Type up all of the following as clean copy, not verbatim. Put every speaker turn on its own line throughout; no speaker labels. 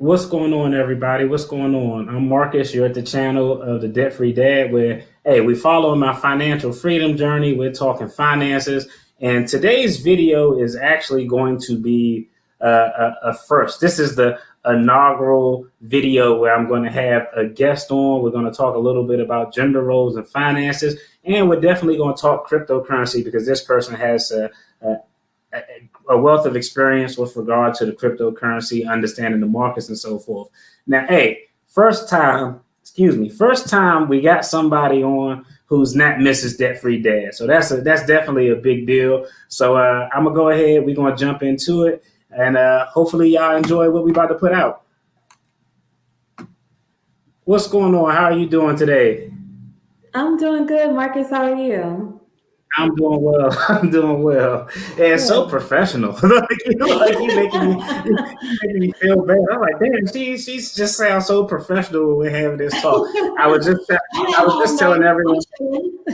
What's going on, everybody? What's going on? I'm Marcus. You're at the channel of the Debt Free Dad, where we follow my financial freedom journey. We're talking finances, and today's video is actually going to be a first. This is the inaugural video where I'm going to have a guest on. We're going to talk a little bit about gender roles and finances, and we're definitely going to talk cryptocurrency because this person has a a wealth of experience with regard to the cryptocurrency, understanding the markets and so forth. Now, first time we got somebody on who's not Mrs. Debt Free Dad. So that's definitely a big deal. So I'm gonna go ahead. We're gonna jump into it, and hopefully y'all enjoy what we about to put out. What's going on? How are you doing today?
I'm doing good, Marcus. How are you?
I'm doing well. I'm doing well. And so
Good.
professional. You making me feel bad. I'm like, damn, she's just sounds so professional when we're having this talk. I was just
I
I
have
was
all
just
night
telling everyone.
functioning.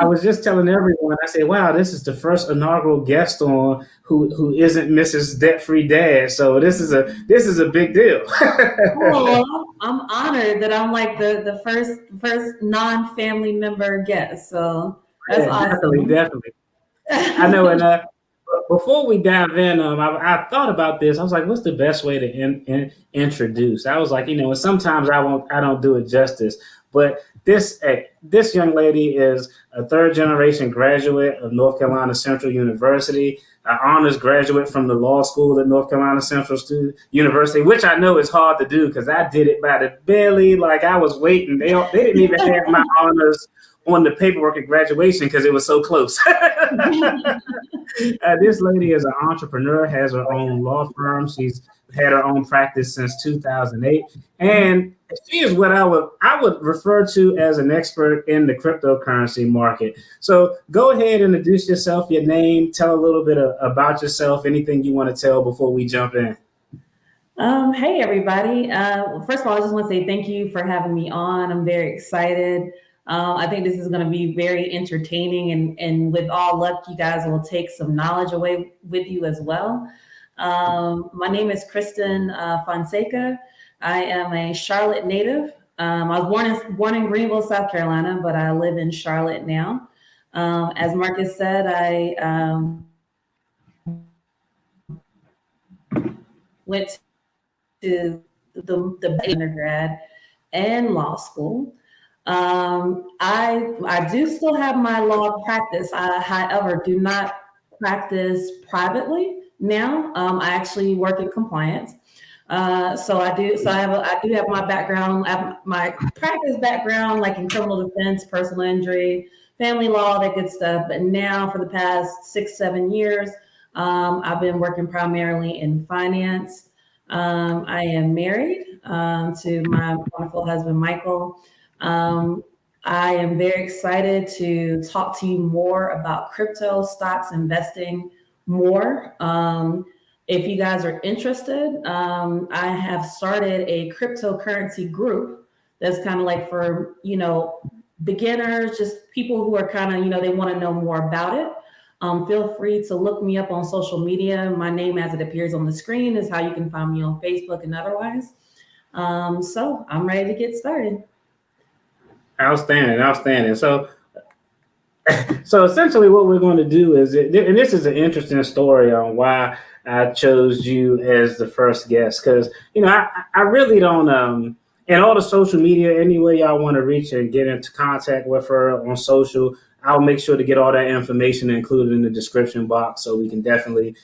I was just telling everyone. I said, wow, this is the first inaugural guest on who isn't Mrs. Debt Free Dad. So this is a big deal.
Oh, well, I'm honored that I'm like the first non-family member guest. So that's
Yeah, definitely,
awesome.
definitely. I know, and before we dive in, I thought about this. I was like, "What's the best way to introduce?" I was like, and sometimes I don't do it justice. But this young lady is a third generation graduate of North Carolina Central University, an honors graduate from the law school at North Carolina Central University, which I know is hard to do because I did it by the belly. Like I was waiting. They didn't even have my honors on the paperwork at graduation because it was so close. This lady is an entrepreneur, has her own law firm. She's had her own practice since 2008, and she is what I would refer to as an expert in the cryptocurrency market. So go ahead and introduce yourself, your name, tell a little bit about yourself, anything you want to tell before we jump in.
Hey everybody. First of all, I just want to say thank you for having me on. I'm very excited. I think this is going to be very entertaining, and with all luck, you guys will take some knowledge away with you as well. My name is Kristen Fonseca. I am a Charlotte native. I was born in Greenville, South Carolina, but I live in Charlotte now. As Marcus said, I went to the undergrad and law school. I do still have my law practice. I, however, do not practice privately now. I actually work in compliance. So I do. So I do have my background. I have my practice background, like in criminal defense, personal injury, family law, that good stuff. But now, for the past 6, 7 years, I've been working primarily in finance. I am married to my wonderful husband, Michael. Um, I am very excited to talk to you more about crypto, stocks, investing more. If you guys are interested, I have started a cryptocurrency group that's kind of like for, beginners, just people who are kind of, they want to know more about it. Feel free to look me up on social media. My name, as it appears on the screen, is how you can find me on Facebook and otherwise. So I'm ready to get started.
Outstanding, outstanding. So essentially, what we're going to do is, and this is an interesting story on why I chose you as the first guest, because I really don't and all the social media, any way y'all want to reach and get into contact with her on social. I'll make sure to get all that information included in the description box so we can definitely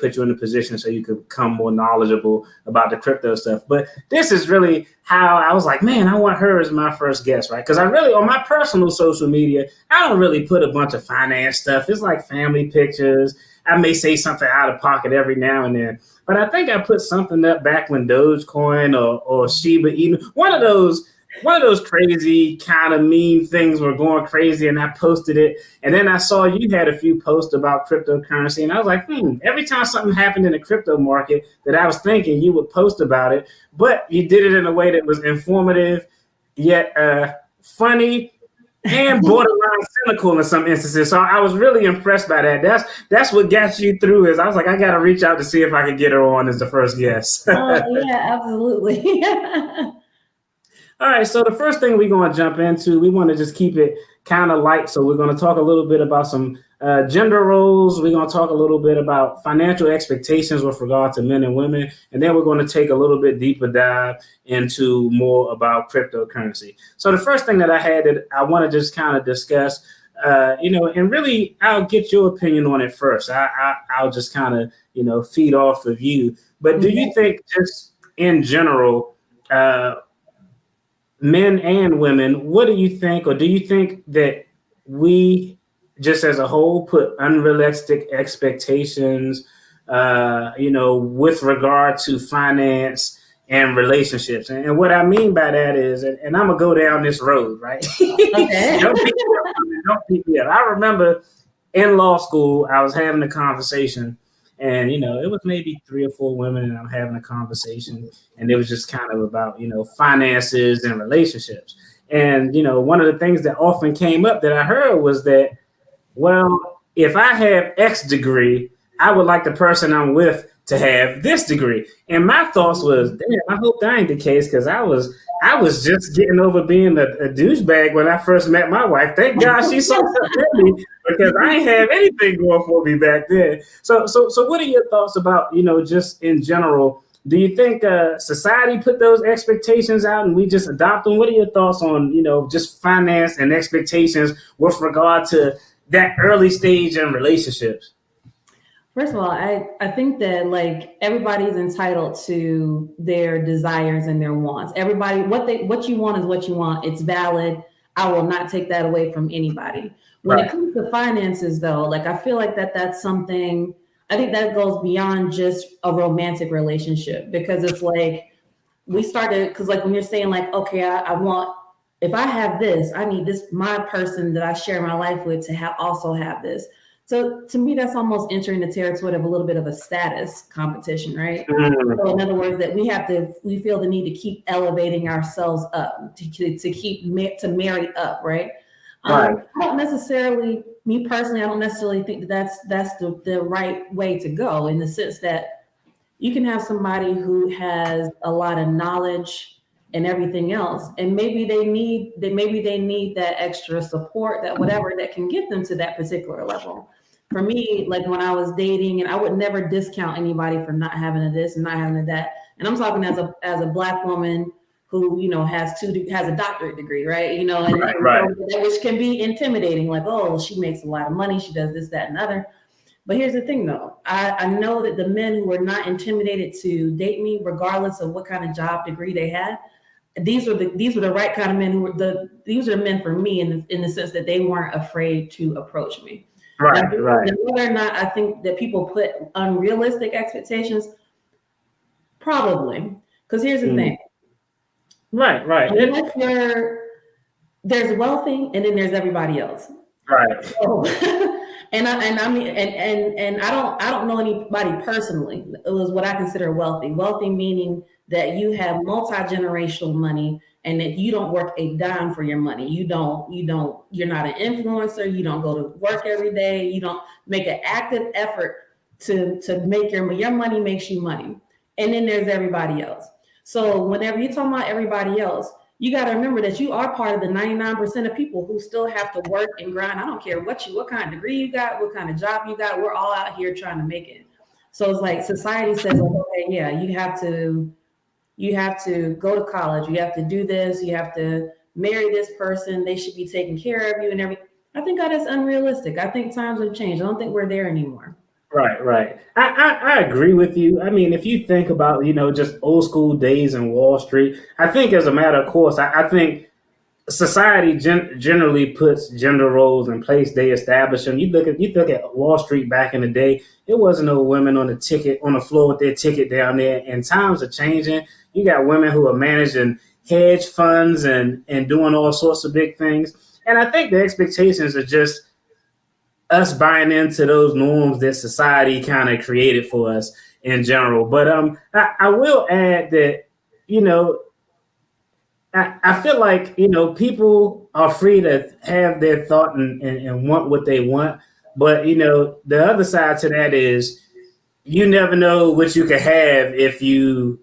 put you in a position so you can become more knowledgeable about the crypto stuff. But this is really how I was like, man, I want her as my first guest, right? Because I really, on my personal social media, I don't really put a bunch of finance stuff. It's like family pictures. I may say something out of pocket every now and then, but I think I put something up back when Dogecoin or Shiba Inu, one of those crazy kind of meme things were going crazy, and I posted it. And then I saw you had a few posts about cryptocurrency, and I was like, every time something happened in the crypto market that I was thinking, you would post about it, but you did it in a way that was informative, yet funny, and borderline cynical in some instances. So I was really impressed by that. That's what got you through. Is I was like, I got to reach out to see if I could get her on as the first guest.
Oh yeah, absolutely.
All right, so the first thing we're going to jump into, we want to just keep it kind of light. So we're going to talk a little bit about some gender roles. We're going to talk a little bit about financial expectations with regard to men and women, and then we're going to take a little bit deeper dive into more about cryptocurrency. So the first thing that I had that I want to just kind of discuss, and really, I'll get your opinion on it first. I'll just kind of feed off of you. But do you think, just in general, men and women, what do you think, or do you think that we, just as a whole, put unrealistic expectations, with regard to finance and relationships? And what I mean by that is, and I'm gonna go down this road, right?
Okay.
Don't beat me up. I remember in law school, I was having a conversation, and it was maybe 3 or 4 women, and I'm having a conversation, and it was just kind of about finances and relationships. And one of the things that often came up that I heard was that, well, if I have X degree, I would like the person I'm with to have this degree. And my thoughts was, damn, I hope that ain't the case, because I was just getting over being a douchebag when I first met my wife. Thank God she saw something in me, because I ain't have anything going for me back then. So what are your thoughts about, just in general? Do you think society put those expectations out and we just adopt them? What are your thoughts on, just finance and expectations with regard to that early stage in relationships?
First of all, I think that like everybody's entitled to their desires and their wants. Everybody, what you want is what you want. It's valid. I will not take that away from anybody. When it comes to finances, though, like I feel like that's something. I think that goes beyond just a romantic relationship, because it's like we started, because like when you're saying like, okay, I want, if I have this, I need this, my person that I share my life with to also have this. So to me, that's almost entering the territory of a little bit of a status competition, right? So in other words, that we feel the need to keep elevating ourselves up, to marry up, right? I don't necessarily, me personally, I don't necessarily think that that's the right way to go, in the sense that you can have somebody who has a lot of knowledge and everything else, and maybe they need that extra support, that whatever that can get them to that particular level. For me, like when I was dating, and I would never discount anybody for not having a this and not having a that. And I'm talking as a Black woman who has a doctorate degree, right? Which can be intimidating. Like, oh, she makes a lot of money, she does this, that, and other. But here's the thing, though. I know that the men who were not intimidated to date me, regardless of what kind of job degree they had, these were the right kind of men these are the men for me, in the sense that they weren't afraid to approach me. Right. Whether or not I think that people put unrealistic expectations, probably. Because here's the thing.
Right.
There's wealthy, and then there's everybody else.
Right.
So, and I don't know anybody personally. It was what I consider wealthy. Wealthy meaning that you have multi-generational money, and that you don't work a dime for your money. You're not an influencer. You don't go to work every day. You don't make an active effort to make your money makes you money. And then there's everybody else. So whenever you're talking about everybody else, you got to remember that you are part of the 99% of people who still have to work and grind. I don't care what kind of degree you got, what kind of job you got. We're all out here trying to make it. So it's like society says, okay, yeah, you have to go to college. You have to do this. You have to marry this person. They should be taking care of you and everything. I think that is unrealistic. I think times have changed. I don't think we're there anymore.
Right. I agree with you. I mean, if you think about, just old school days in Wall Street, I think as a matter of course, I think society generally puts gender roles in place. They establish them. You look at Wall Street back in the day. It wasn't no women on the floor with their ticket down there. And times are changing. You got women who are managing hedge funds and doing all sorts of big things. And I think the expectations are just us buying into those norms that society kind of created for us in general. But I will add that, I feel like, people are free to have their thought and want what they want. But, the other side to that is you never know what you can have if you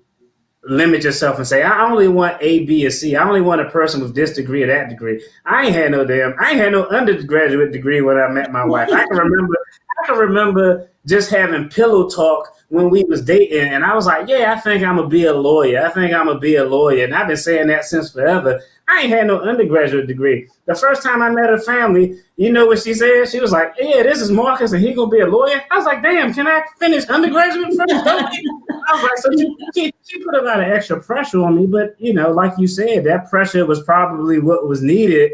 limit yourself and say, I only want A, B, or C. I only want a person with this degree or that degree. I ain't had no undergraduate degree when I met my wife. I can remember just having pillow talk when we was dating, and I was like, yeah, I think I'm gonna be a lawyer. I think I'm gonna be a lawyer, and I've been saying that since forever. I ain't had no undergraduate degree. The first time I met her family, you know what she said? She was like, yeah, this is Marcus, and he gonna be a lawyer. I was like, damn, can I finish undergraduate first? I was like, so she put a lot of extra pressure on me, but like you said, that pressure was probably what was needed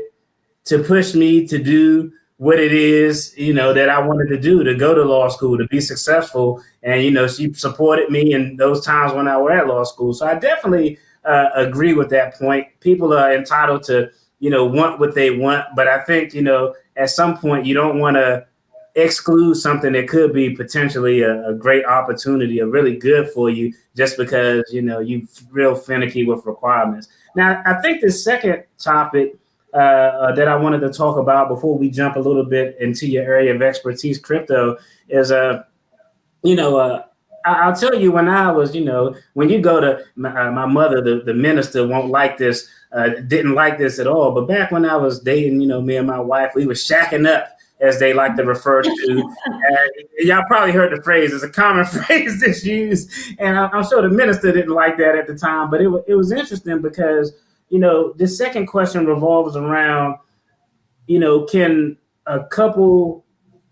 to push me to do what it is, that I wanted to do, to go to law school, to be successful. And, she supported me in those times when I were at law school. So I definitely agree with that point. People are entitled to, want what they want. But I think, at some point you don't want to exclude something that could be potentially a great opportunity, or really good for you, just because you real finicky with requirements. Now, I think the second topic that I wanted to talk about before we jump a little bit into your area of expertise, crypto, is you know, I'll tell you, when I was, when you go to my mother, the minister won't like this, didn't like this at all. But back when I was dating, me and my wife, we were shacking up, as they like to refer to. Y'all probably heard the phrase. It's a common phrase that's used. And I'm sure the minister didn't like that at the time. But it was interesting because, the second question revolves around, can a couple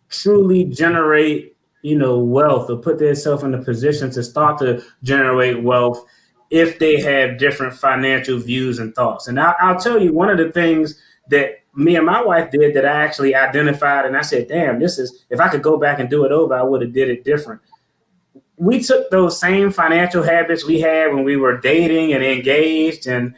truly generate, wealth, or put themselves in a position to start to generate wealth if they have different financial views and thoughts. And I'll tell you, one of the things that me and my wife did that I actually identified, and I said, damn, if I could go back and do it over, I would have did it different. We took those same financial habits we had when we were dating and engaged, and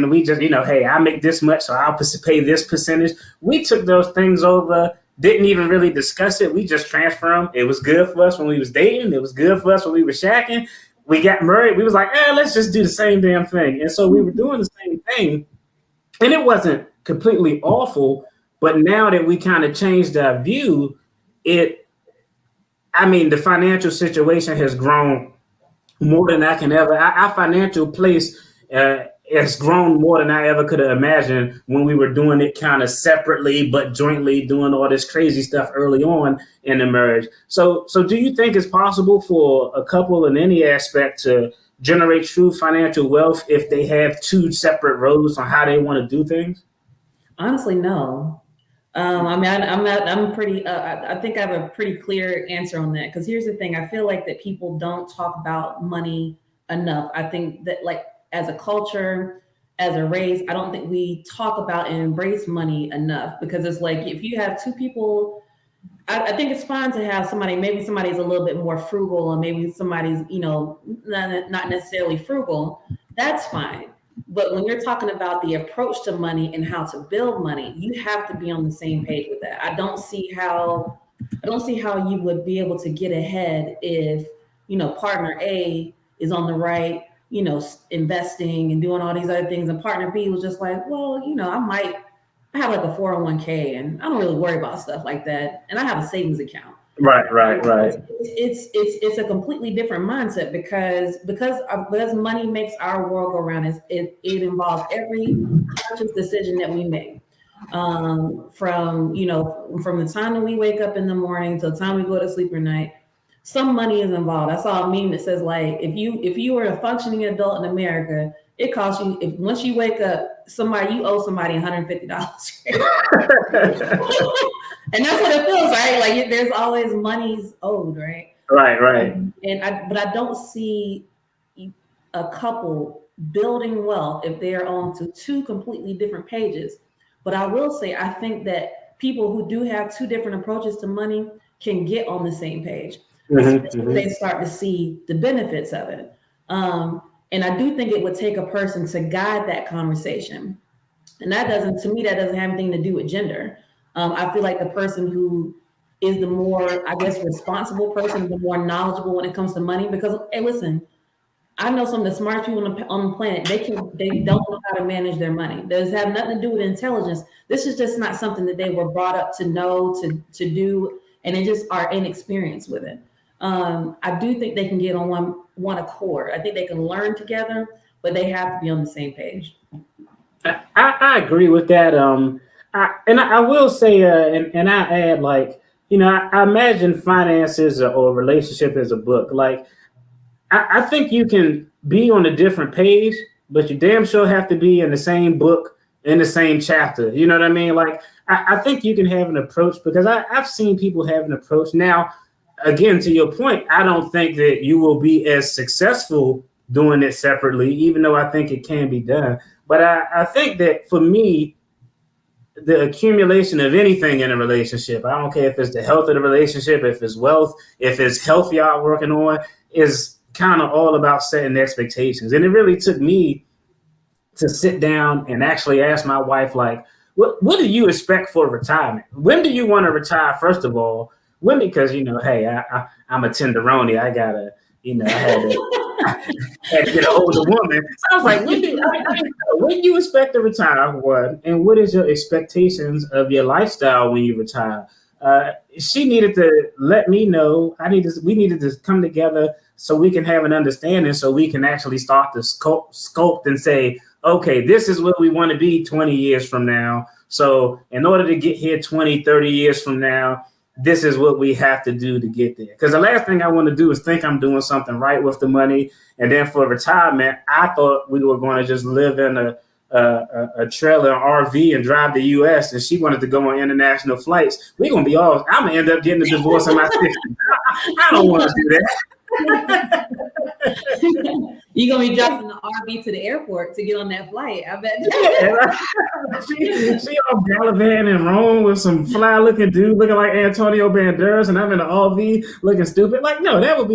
we just, hey, I make this much, so I'll pay this percentage. We took those things over, didn't even really discuss it. We just transfer them. It was good for us when we was dating. It was good for us when we were shacking. We got married. We was like, let's just do the same damn thing. And so we were doing the same thing, and it wasn't completely awful. But now that we kind of changed our view, the financial situation has grown more than I can ever. Our financial place has grown more than I ever could have imagined when we were doing it kind of separately but jointly, doing all this crazy stuff early on in the marriage. So do you think it's possible for a couple in any aspect to generate true financial wealth if they have two separate roads on how they want to do things?
Honestly, no. I'm pretty. I think I have a pretty clear answer on that. Because here's the thing: I feel like that people don't talk about money enough. I think that, like, as a culture, as a race, I don't think we talk about and embrace money enough. Because it's like, if you have two people, I think it's fine to have somebody. Maybe somebody's a little bit more frugal, and maybe somebody's, not necessarily frugal. That's fine. But when you're talking about the approach to money and how to build money, you have to be on the same page with that. I don't see how you would be able to get ahead if, partner A is on the right, investing and doing all these other things, and partner B was just like, well, I have like a 401k and I don't really worry about stuff like that, and I have a savings account.
Right.
It's a completely different mindset, because money makes our world go around. It involves every conscious decision that we make, from the time that we wake up in the morning to the time we go to sleep at night. Some money is involved. I saw a meme that says, like, if you were a functioning adult in America, it costs you, if once you wake up, you owe somebody $150. And that's what it feels, right? Like, there's always monies owed, right?
Right.
But I don't see a couple building wealth if they are on to two completely different pages. But I will say, I think that people who do have two different approaches to money can get on the same page, especially if they start to see the benefits of it. And I do think it would take a person to guide that conversation. And to me, that doesn't have anything to do with gender. I feel like the person who is the more, I guess, responsible person, the more knowledgeable when it comes to money. Because, hey, listen, I know some of the smartest people on the planet. They don't know how to manage their money. Does have nothing to do with intelligence. This is just not something that they were brought up to know to do, and they just are inexperienced with it. I do think they can get on one accord. I think they can learn together, but they have to be on the same page.
I agree with that. I will say, and I add, like, I imagine finances or relationship as a book. Like, I think you can be on a different page, but you damn sure have to be in the same book in the same chapter. You know what I mean? Like, I think you can have an approach because I've seen people have an approach. Now, again, to your point, I don't think that you will be as successful doing it separately, even though I think it can be done. But I think that for me, the accumulation of anything in a relationship, I don't care if it's the health of the relationship, if it's wealth, if it's health y'all working on, is kind of all about setting expectations. And it really took me to sit down and actually ask my wife, like, what do you expect for retirement? When do you want to retire, first of all? When, because, hey, I'm a tenderoni. I got to, I had to had to get an older woman. So I was like, when do you expect to retire? What? And what is your expectations of your lifestyle when you retire? She needed to let me know. We needed to come together so we can have an understanding, so we can actually start to sculpt and say, okay, this is what we want to be 20 years from now. So in order to get here 20, 30 years from now, this is what we have to do to get there. Because the last thing I want to do is think I'm doing something right with the money. And then for retirement, I thought we were going to just live in a trailer RV and drive the U.S. And she wanted to go on international flights. We're going to be all, I'm going to end up getting a divorce in my 60s. I don't want to do that.
You're gonna be dropping the RV to the airport to get on that flight. I bet.
She all gallivanting in Rome with some fly looking dude looking like Antonio Banderas, and I'm in an RV looking stupid. Like, no, that would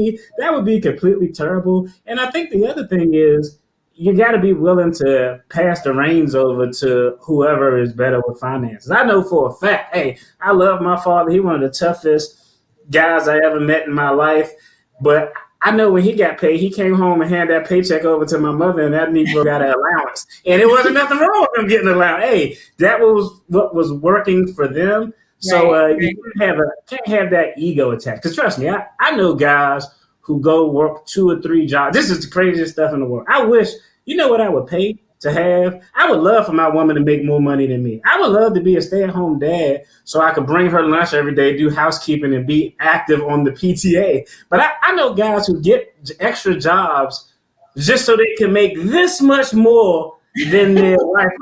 be completely terrible. And I think the other thing is you got to be willing to pass the reins over to whoever is better with finances. I know for a fact. Hey, I love my father. He one of the toughest guys I ever met in my life, but I know when he got paid, he came home and handed that paycheck over to my mother, and that Negro got an allowance. And it wasn't nothing wrong with him getting an allowance. Hey, that was what was working for them. So
Right.
you can't have that ego attack. Because trust me, I know guys who go work 2 or 3 jobs. This is the craziest stuff in the world. I wish, you know what I would pay to have? I would love for my woman to make more money than me. I would love to be a stay-at-home dad so I could bring her lunch every day, do housekeeping, and be active on the PTA. But I know guys who get extra jobs just so they can make this much more than their wife.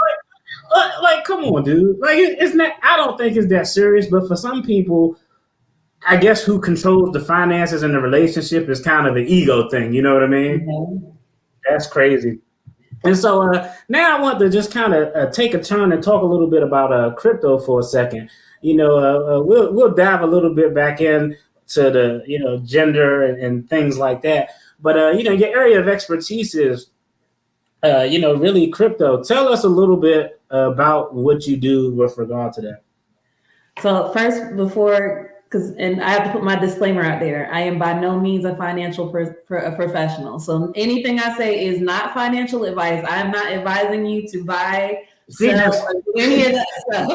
Like, come on, dude. Like, it's not. I don't think it's that serious. But for some people, I guess who controls the finances in the relationship is kind of an ego thing. You know what I mean?
Mm-hmm.
That's crazy. And so now I want to just kind of take a turn and talk a little bit about crypto for a second. We'll dive a little bit back in to the gender and things like that. But your area of expertise is really crypto. Tell us a little bit about what you do with regard to that.
So first, and I have to put my disclaimer out there. I am by no means a financial professional. So anything I say is not financial advice. I am not advising you to buy, sell, or do any of that stuff.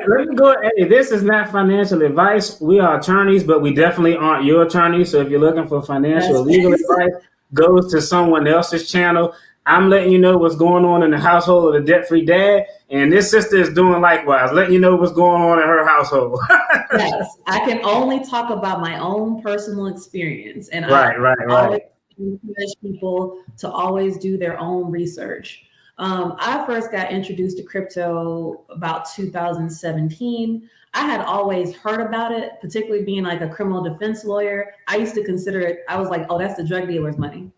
Let me go. Hey, this is not financial advice. We are attorneys, but we definitely aren't your attorneys. So if you're looking for financial or legal advice, go to someone else's channel. I'm letting you know what's going on in the household of the debt-free dad, and this sister is doing likewise, letting you know what's going on in her household.
Yes, I can only talk about my own personal experience, and
right.
always encourage people to always do their own research. I first got introduced to crypto about 2017. I had always heard about it, particularly being like a criminal defense lawyer. I used to consider it. I was like, oh, that's the drug dealer's money.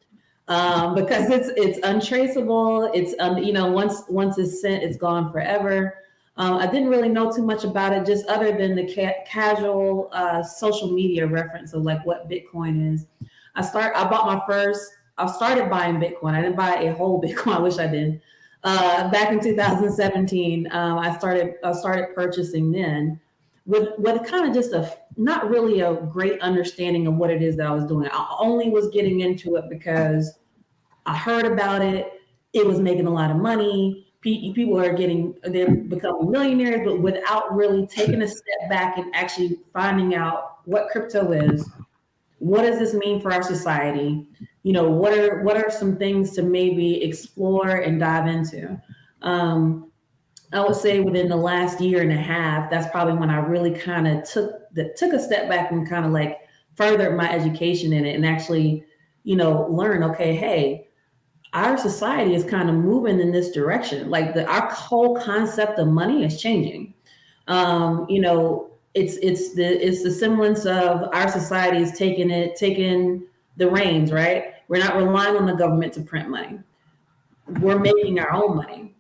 Because it's untraceable. It's once it's sent, it's gone forever. I didn't really know too much about it, just other than the casual social media reference of like what Bitcoin is. I started buying Bitcoin. I didn't buy a whole Bitcoin. I wish I did. Back in 2017, I started purchasing then with kind of just not really a great understanding of what it is that I was doing. I only was getting into it because I heard about it. It was making a lot of money. People they're becoming millionaires, but without really taking a step back and actually finding out what crypto is. What does this mean for our society? What are some things to maybe explore and dive into? I would say within the last year and a half, that's probably when I really kind of took a step back and kind of like furthered my education in it and actually, learn, okay, hey, our society is kind of moving in this direction. Like our whole concept of money is changing. It's the semblance of our society is taking the reins, right? We're not relying on the government to print money. We're making our own money.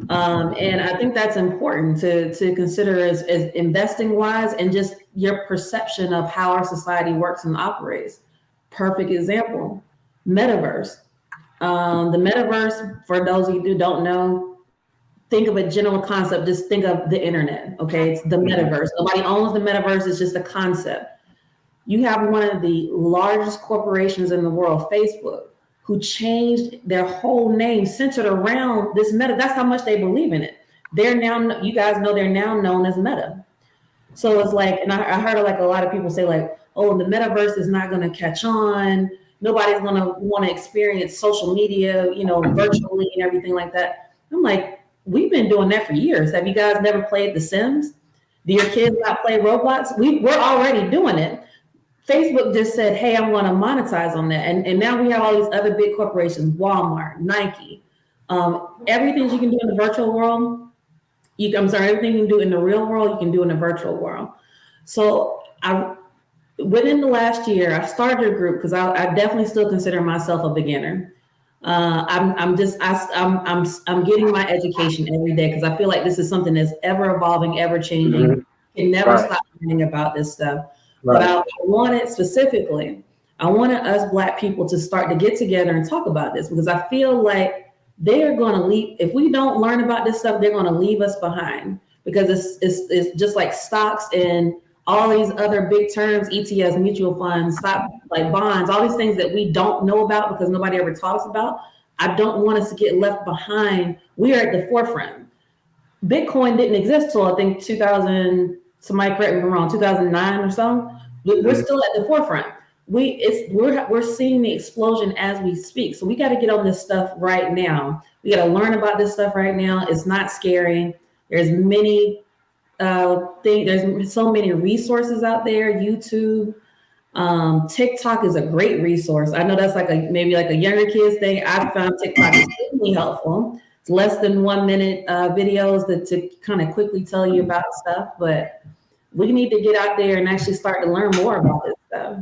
And I think that's important to consider as investing wise and just your perception of how our society works and operates. Perfect example, metaverse. The metaverse, for those of you who don't know, think of a general concept, just think of the internet, okay? It's the metaverse. Nobody owns the metaverse, it's just a concept. You have one of the largest corporations in the world, Facebook, who changed their whole name centered around this Meta. That's how much they believe in it. You guys know they're now known as Meta. So it's like, and I heard like a lot of people say like, oh, the metaverse is not going to catch on. Nobody's going to want to experience social media, virtually and everything like that. I'm like, we've been doing that for years. Have you guys never played The Sims? Do your kids not play Roblox? We're already doing it. Facebook just said, hey, I'm going to monetize on that. And now we have all these other big corporations, Walmart, Nike, everything you can do in the virtual world. Everything you can do in the real world, you can do in the virtual world. So within the last year, I started a group because I definitely still consider myself a beginner. I'm getting my education every day because I feel like this is something that's ever evolving, ever changing.
Mm-hmm.
You can never stop learning about this stuff.
Right.
But I wanted us Black people to start to get together and talk about this because I feel like they are going to leave. If we don't learn about this stuff, they're going to leave us behind because it's just like stocks and all these other big terms, ETFs, mutual funds, stock like bonds, all these things that we don't know about because nobody ever taught us about. I don't want us to get left behind. We are at the forefront. Bitcoin didn't exist till I think 2000. Somebody correct me if I'm wrong, 2009 or so. We're still at the forefront. We're seeing the explosion as we speak. So we got to get on this stuff right now. We got to learn about this stuff right now. It's not scary. There's many things. There's so many resources out there. YouTube, TikTok is a great resource. I know that's maybe like a younger kids thing. I found TikTok extremely helpful. It's less than 1 minute videos to kind of quickly tell you about stuff, but we need to get out there and actually start to learn more about this stuff.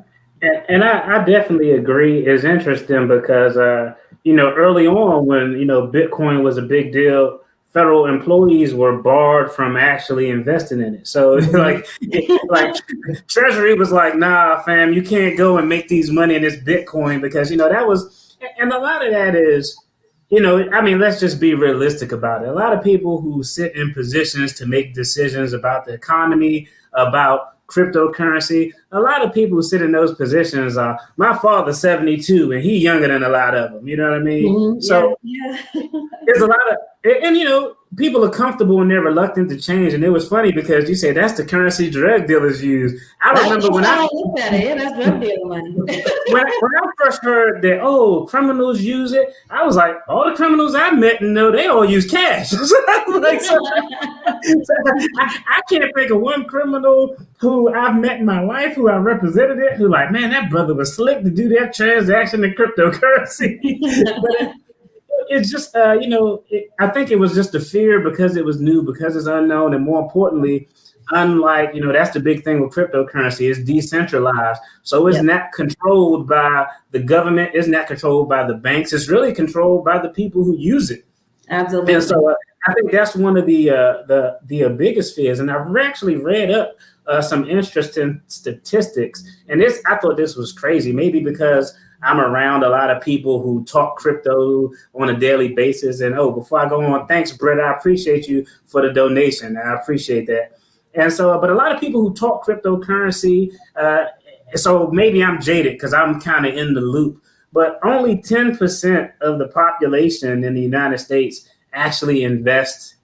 And I definitely agree. It's interesting because, early on when, Bitcoin was a big deal, federal employees were barred from actually investing in it. So like Treasury was like, nah, fam, you can't go and make these money in this Bitcoin because, that was, and a lot of that is, let's just be realistic about it. A lot of people who sit in positions to make decisions about the economy, about cryptocurrency, a lot of people who sit in those positions are, my father's 72 and he's younger than a lot of them. You know what I mean?
Mm-hmm.
So
yeah.
there's a lot of, and people are comfortable and they're reluctant to change. And it was funny because you say that's the currency drug dealers use. I remember when I
looked at it. Yeah, that's drug dealer money.
when I first heard that, criminals use it, I was like, all the criminals I met they all use cash. I can't think of one criminal who I've met in my life who I represented it who like, man, that brother was slick to do that transaction in cryptocurrency. But it's just, I think it was just a fear because it was new, because it's unknown, and more importantly, unlike, that's the big thing with cryptocurrency, it's decentralized. So it's not controlled by the government, it's not controlled by the banks, it's really controlled by the people who use it.
Absolutely.
And so I think that's one of the biggest fears. And I've actually read up some interesting statistics. And I thought this was crazy, maybe because I'm around a lot of people who talk crypto on a daily basis. And before I go on, thanks, Brett. I appreciate you for the donation. I appreciate that. And so, but a lot of people who talk cryptocurrency, so maybe I'm jaded because I'm kind of in the loop. but only 10% of the population in the United States actually invest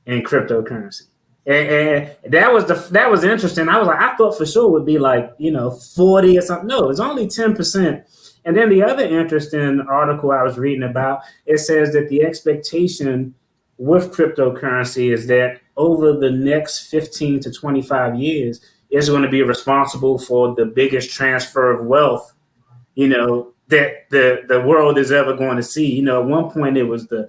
in cryptocurrency. And that was interesting. I was like, I thought for sure it would be like 40 or something. No, it's only 10%. And then the other interesting article I was reading about, it says that the expectation with cryptocurrency is that over the next 15 to 25 years, it's going to be responsible for the biggest transfer of wealth that the world is ever going to see. At one point it was the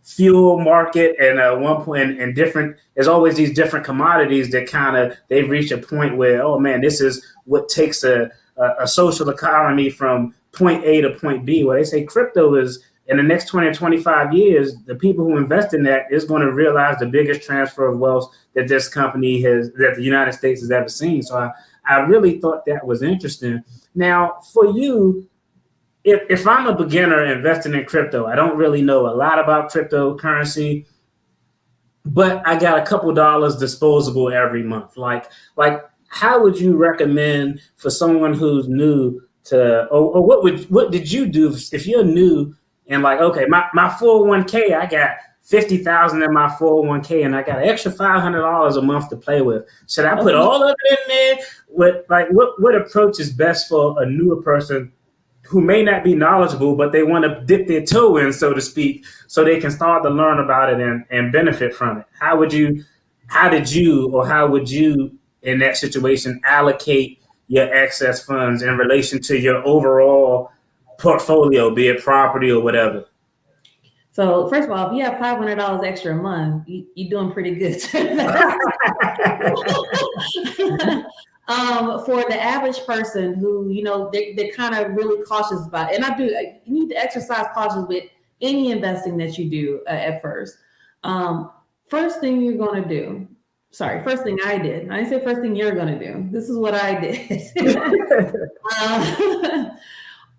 fuel market, and at one point, and different. There's always these different commodities that kind of they've reached a point where, oh man, this is what takes a social economy from point A to point B. Where they say crypto is in the next 20 or 25 years, the people who invest in that is going to realize the biggest transfer of wealth that that the United States has ever seen. So I really thought that was interesting. Now, for you, if I'm a beginner investing in crypto, I don't really know a lot about cryptocurrency, but I got a couple dollars disposable every month. Like how would you recommend for someone who's new to, or what did you do if you're new and like, okay, my 401k, I got 50,000 in my 401k and I got an extra $500 a month to play with. Should I put all of it in there? What approach is best for a newer person who may not be knowledgeable, but they want to dip their toe in, so to speak, so they can start to learn about it and benefit from it? How would you in that situation allocate your excess funds in relation to your overall portfolio, be it property or whatever?
So first of all, if you have $500 extra a month, you're doing pretty good. For the average person who, they're kind of really cautious about it. And you need to exercise caution with any investing that you do at first. First thing you're going to do, first thing I did. I didn't say first thing you're going to do. This is what I did.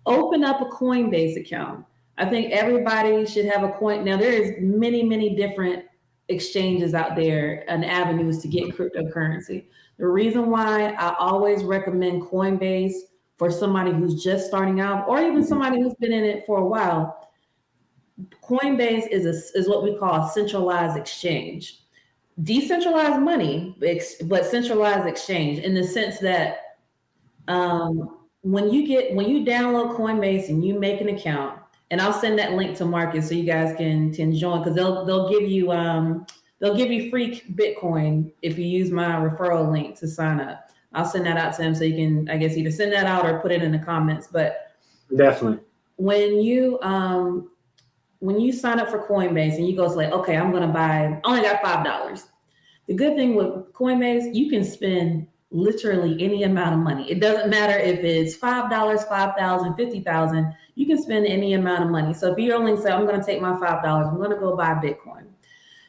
Open up a Coinbase account. I think everybody should have a coin. Now, there is many, many different exchanges out there and avenues to get cryptocurrency. The reason why I always recommend Coinbase for somebody who's just starting out, or even somebody who's been in it for a while, Coinbase is what we call a centralized exchange. Decentralized money, but centralized exchange, in the sense that when you download Coinbase and you make an account, and I'll send that link to Marcus so you guys can join, because they'll give you free Bitcoin if you use my referral link to sign up. I'll send that out to him so you can, I guess, either send that out or put it in the comments. But
definitely,
when you sign up for Coinbase and you go like, okay, I'm going to buy, I only got $5. The good thing with Coinbase, you can spend literally any amount of money. It doesn't matter if it's $5, 5,000, 50,000. You can spend any amount of money. So if you only say, I'm going to take my $5, I'm going to go buy Bitcoin.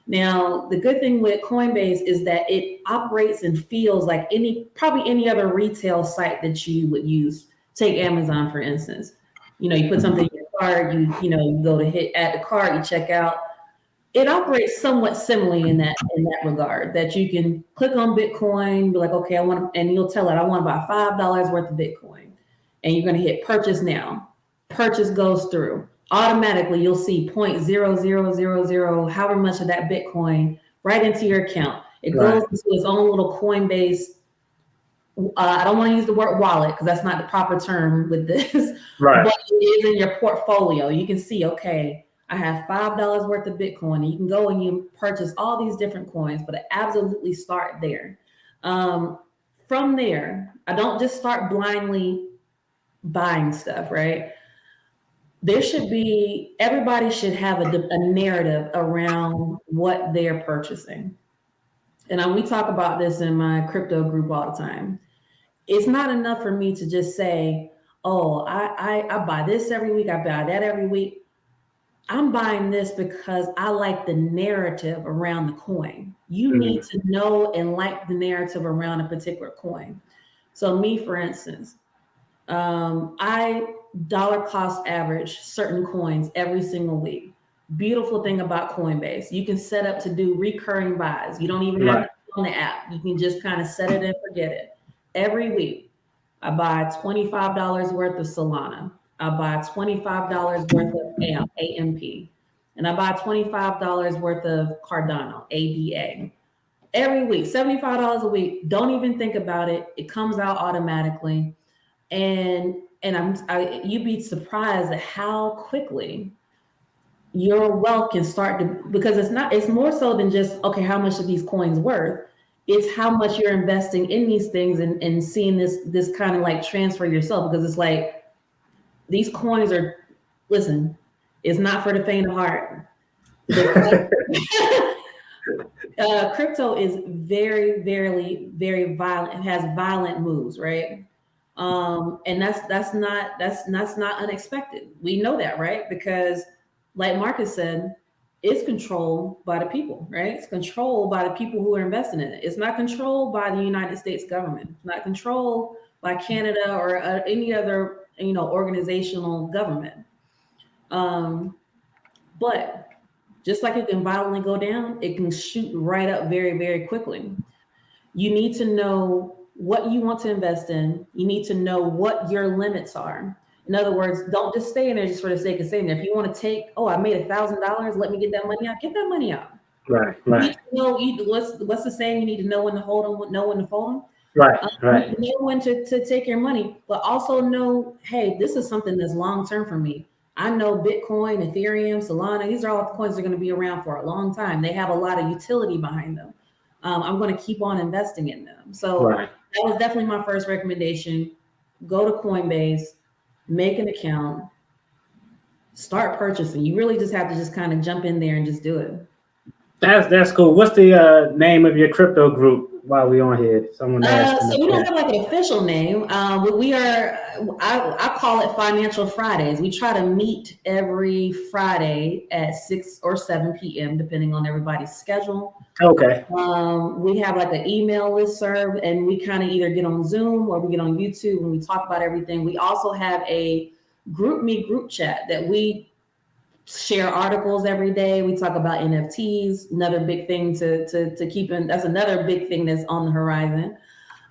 Now, the good thing with Coinbase is that it operates and feels like probably any other retail site that you would use. Take Amazon, for instance. You put something in your cart, you go to add the cart, you check out. It operates somewhat similarly in that regard, that you can click on Bitcoin, be like, okay, and you'll tell it, I want to buy $5 worth of Bitcoin. And you're going to hit purchase now. Purchase goes through. Automatically, you'll see 0.0000, however much of that Bitcoin, right into your account. It goes into its own little Coinbase. I don't want to use the word wallet because that's not the proper term with this.
Right.
But it is in your portfolio. You can see, okay, I have $5 worth of Bitcoin. And you can go and you purchase all these different coins, but absolutely start there. From there, I don't just start blindly buying stuff, right? Everybody should have a narrative around what they're purchasing. And we talk about this in my crypto group all the time. It's not enough for me to just say, oh, I buy this every week, I buy that every week. I'm buying this because I like the narrative around the coin. You need to know and like the narrative around a particular coin. So me, for instance, I dollar cost average certain coins every single week. Beautiful thing about Coinbase, you can set up to do recurring buys. You don't even have to on the app. You can just kind of set it and forget it. Every week, I buy $25 worth of Solana. I buy $25 worth of AMP, and I buy $25 worth of Cardano, ADA. Every week, $75 a week. Don't even think about it. It comes out automatically. And you'd be surprised at how quickly your wealth can start to, because it's more so than just, okay, how much are these coins worth? It's how much you're investing in these things, and seeing this kind of like transfer yourself, because it's like these coins are, listen, it's not for the faint of heart. Crypto is very, very, very violent. It has violent moves, right? And that's not unexpected. We know that, right? Because, like Marcus said, it's controlled by the people, right? It's controlled by the people who are investing in it. It's not controlled by the United States government. It's not controlled by Canada or any other, organizational government. But just like it can violently go down, it can shoot right up very, very quickly. You need to know what you want to invest in. You need to know what your limits are. In other words, don't just stay in there just for the sake of staying there. If you want to take, oh, I made $1,000, let me get that money out. Get that money out.
Right,
You need
right,
to know what's the saying? You need to know when to hold them, know when to fold them.
right,
You
right,
need to know when to take your money, but also know, hey, this is something that's long term for me. I know Bitcoin, Ethereum, Solana, these are all the coins that are going to be around for a long time. They have a lot of utility behind them. I'm going to keep on investing in them. So
right.
that was definitely my first recommendation. Go to Coinbase, make an account, start purchasing. You really just have to just kind of jump in there and just do it.
That's cool. What's the name of your crypto group while we on here? Someone asked in the
So we don't
chat.
have like an official name. We are, I call it Financial Fridays. We try to meet every Friday at 6 or 7 p.m., depending on everybody's schedule.
Okay.
We have like an email list serve, and we kind of either get on Zoom or we get on YouTube and we talk about everything. We also have a group chat that we share articles every day. We talk about NFTs, another big thing to keep in. That's another big thing that's on the horizon.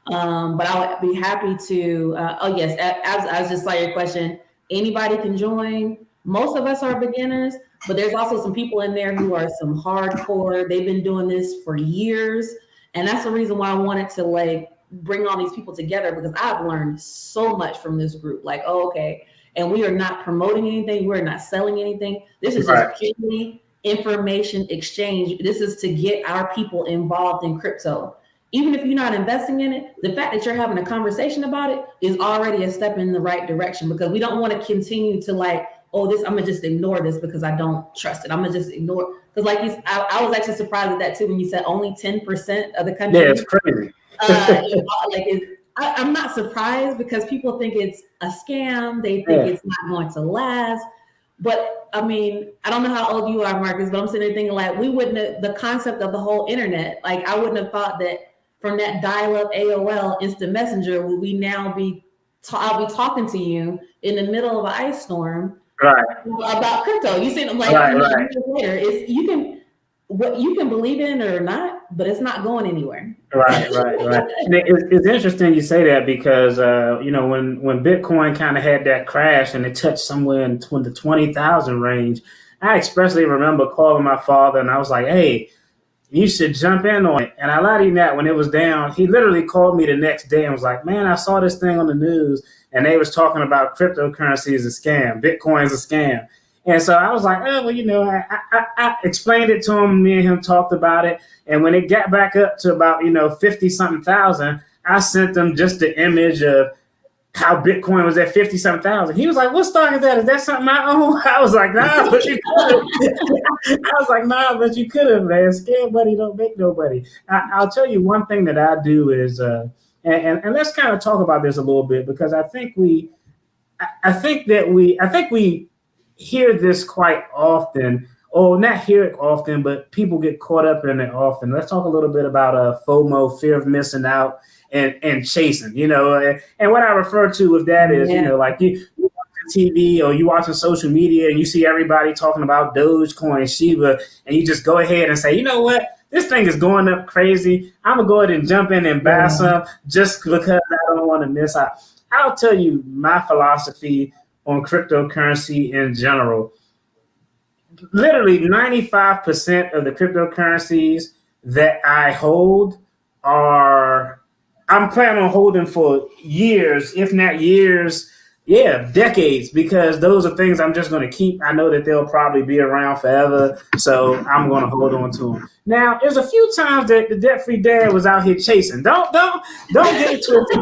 But I would be happy to. Oh yes, as just saw your question. Anybody can join. Most of us are beginners, but there's also some people in there who are some hardcore. They've been doing this for years, and that's the reason why I wanted to like bring all these people together, because I've learned so much from this group. Like, oh, okay, and we are not promoting anything. We're not selling anything. This is just
Right.
purely information exchange. This is to get our people involved in crypto. Even if you're not investing in it, the fact that you're having a conversation about it is already a step in the right direction, because we don't want to continue to like, oh, this, I'm gonna just ignore this because I don't trust it. I'm gonna just ignore, because like I was actually surprised at that too when you said only 10% of the
Yeah,
country.
it's crazy.
Like I'm not surprised, because people think it's a scam. They think
Yeah.
it's not going to last. But I mean, I don't know how old you are, Marcus, but I'm sitting there thinking like we wouldn't have, the concept of the whole internet. Like I wouldn't have thought that from that dial-up AOL instant messenger would we now be I'll be talking to you in the middle of an ice storm
Right,
about crypto. You see, I'm like,
right, right.
years later, it's what you can believe in it or not, but it's not going anywhere.
Right, right, right. And it's interesting you say that because when Bitcoin kind of had that crash and it touched somewhere in the 20,000 range, I expressly remember calling my father and I was like, "Hey, you should jump in on it." And I lied to you not, when it was down, he literally called me the next day and was like, "Man, I saw this thing on the news and they was talking about cryptocurrency is a scam, Bitcoin's a scam." And so I was like, "Oh, well, I explained it to him. Me and him talked about it. And when it got back up to about, 50 something thousand, I sent them just the image of how Bitcoin was at 50 something thousand. He was like, "What stock is that? Is that something I own?" I was like, "Nah, but you could have." I was like, "Nah, but you could have, man. Scared buddy don't make nobody." I'll tell you one thing that I do is, and let's kind of talk about this a little bit, because I think we hear this quite often. Or not hear it often, but people get caught up in it often. Let's talk a little bit about FOMO, fear of missing out, and chasing. And what I refer to with that is,
Yeah.
like you watching TV or you watching social media and you see everybody talking about Dogecoin, Shiba, and you just go ahead and say, "You know what? This thing is going up crazy. I'm gonna go ahead and jump in and buy
Yeah.
some just because I don't want to miss out." I'll tell you my philosophy on cryptocurrency in general. Literally 95% of the cryptocurrencies that I hold are I'm planning on holding for years, if not years, yeah, decades, because those are things I'm just going to keep. I know that they'll probably be around forever, so I'm going to hold on to them. Now, there's a few times that the debt-free dad was out here chasing. Don't get it twisted.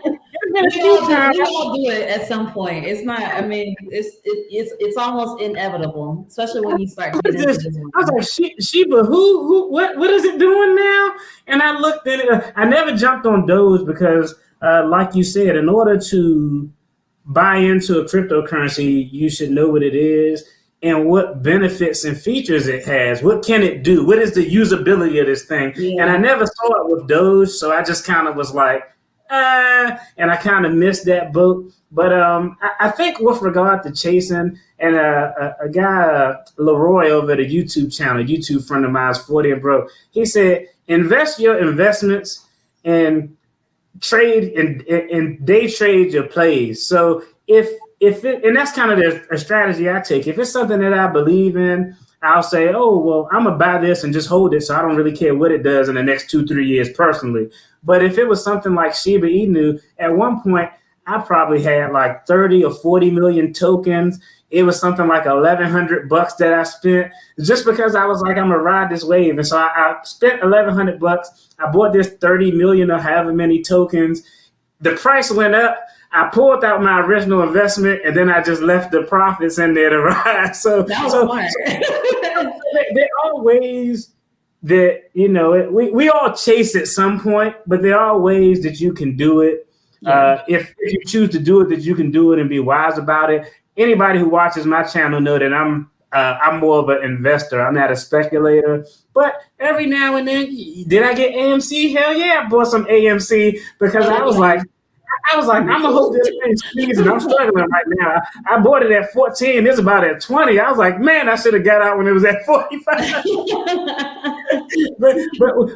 There's been a few times.
We all do it at some point. It's not. I mean, it's almost inevitable, especially when you start
What
getting
is
into
this?
this
I was
one.
like, Sheba, what is it doing now? And I looked at it. I never jumped on Doge because, like you said, in order to buy into a cryptocurrency, you should know what it is and what benefits and features it has. What can it do? What is the usability of this thing? And I
Yeah,
never saw it with Doge, so I just kind of was like, and I kind of missed that boat. But I think with regard to chasing, and a guy, Leroy over at a YouTube channel, a YouTube friend of mine, is 40 and broke. He said, invest your investments in trade and day trade your plays. So if it, and that's kind of a strategy I take. If it's something that I believe in, I'll say, oh well, I'm gonna buy this and just hold it. So I don't really care what it does in the next 2-3 years personally. But if it was something like Shiba Inu, at one point I probably had like 30 or 40 million tokens. It was something like $1,100 that I spent just because I was like, I'm gonna ride this wave. And so I spent $1,100. I bought this 30 million or however many tokens. The price went up. I pulled out my original investment and then I just left the profits in there to ride. So,
that was
so,
smart.
so there are ways that, we all chase at some point, but there are ways that you can do it.
Yeah.
If you choose to do it, that you can do it and be wise about it. Anybody who watches my channel know that I'm more of an investor. I'm not a speculator. But every now and then, did I get AMC? Hell yeah, I bought some AMC because I was like, I'm gonna hope this thing squeezes. And I'm struggling right now. I bought it at 14. It's about at 20. I was like, man, I should have got out when it was at 45. but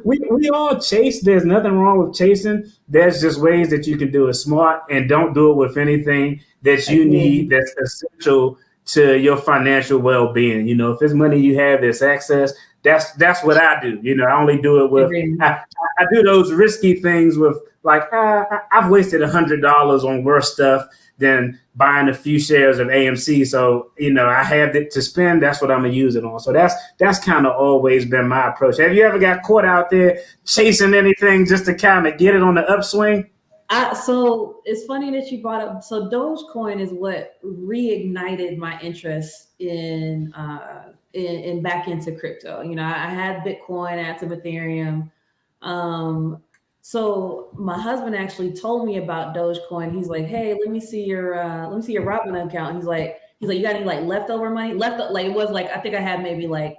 we all chase. There's nothing wrong with chasing. There's just ways that you can do it smart and don't do it with anything that you need that's essential to your financial well-being. If it's money you have, there's access. That's what I do. I only do it with. I do those risky things with like I've wasted $100 on worse stuff than buying a few shares of AMC. So I have it to spend. That's what I'm gonna use it on. So that's kind of always been my approach. Have you ever got caught out there chasing anything just to kind of get it on the upswing?
So it's funny that you brought up. So Dogecoin is what reignited my interest in back into crypto. I had Bitcoin, I had some Ethereum. So my husband actually told me about Dogecoin. He's like, "Hey, let me see your Robinhood account." He's like, "You got any like leftover money?" Like it was like I think I had maybe like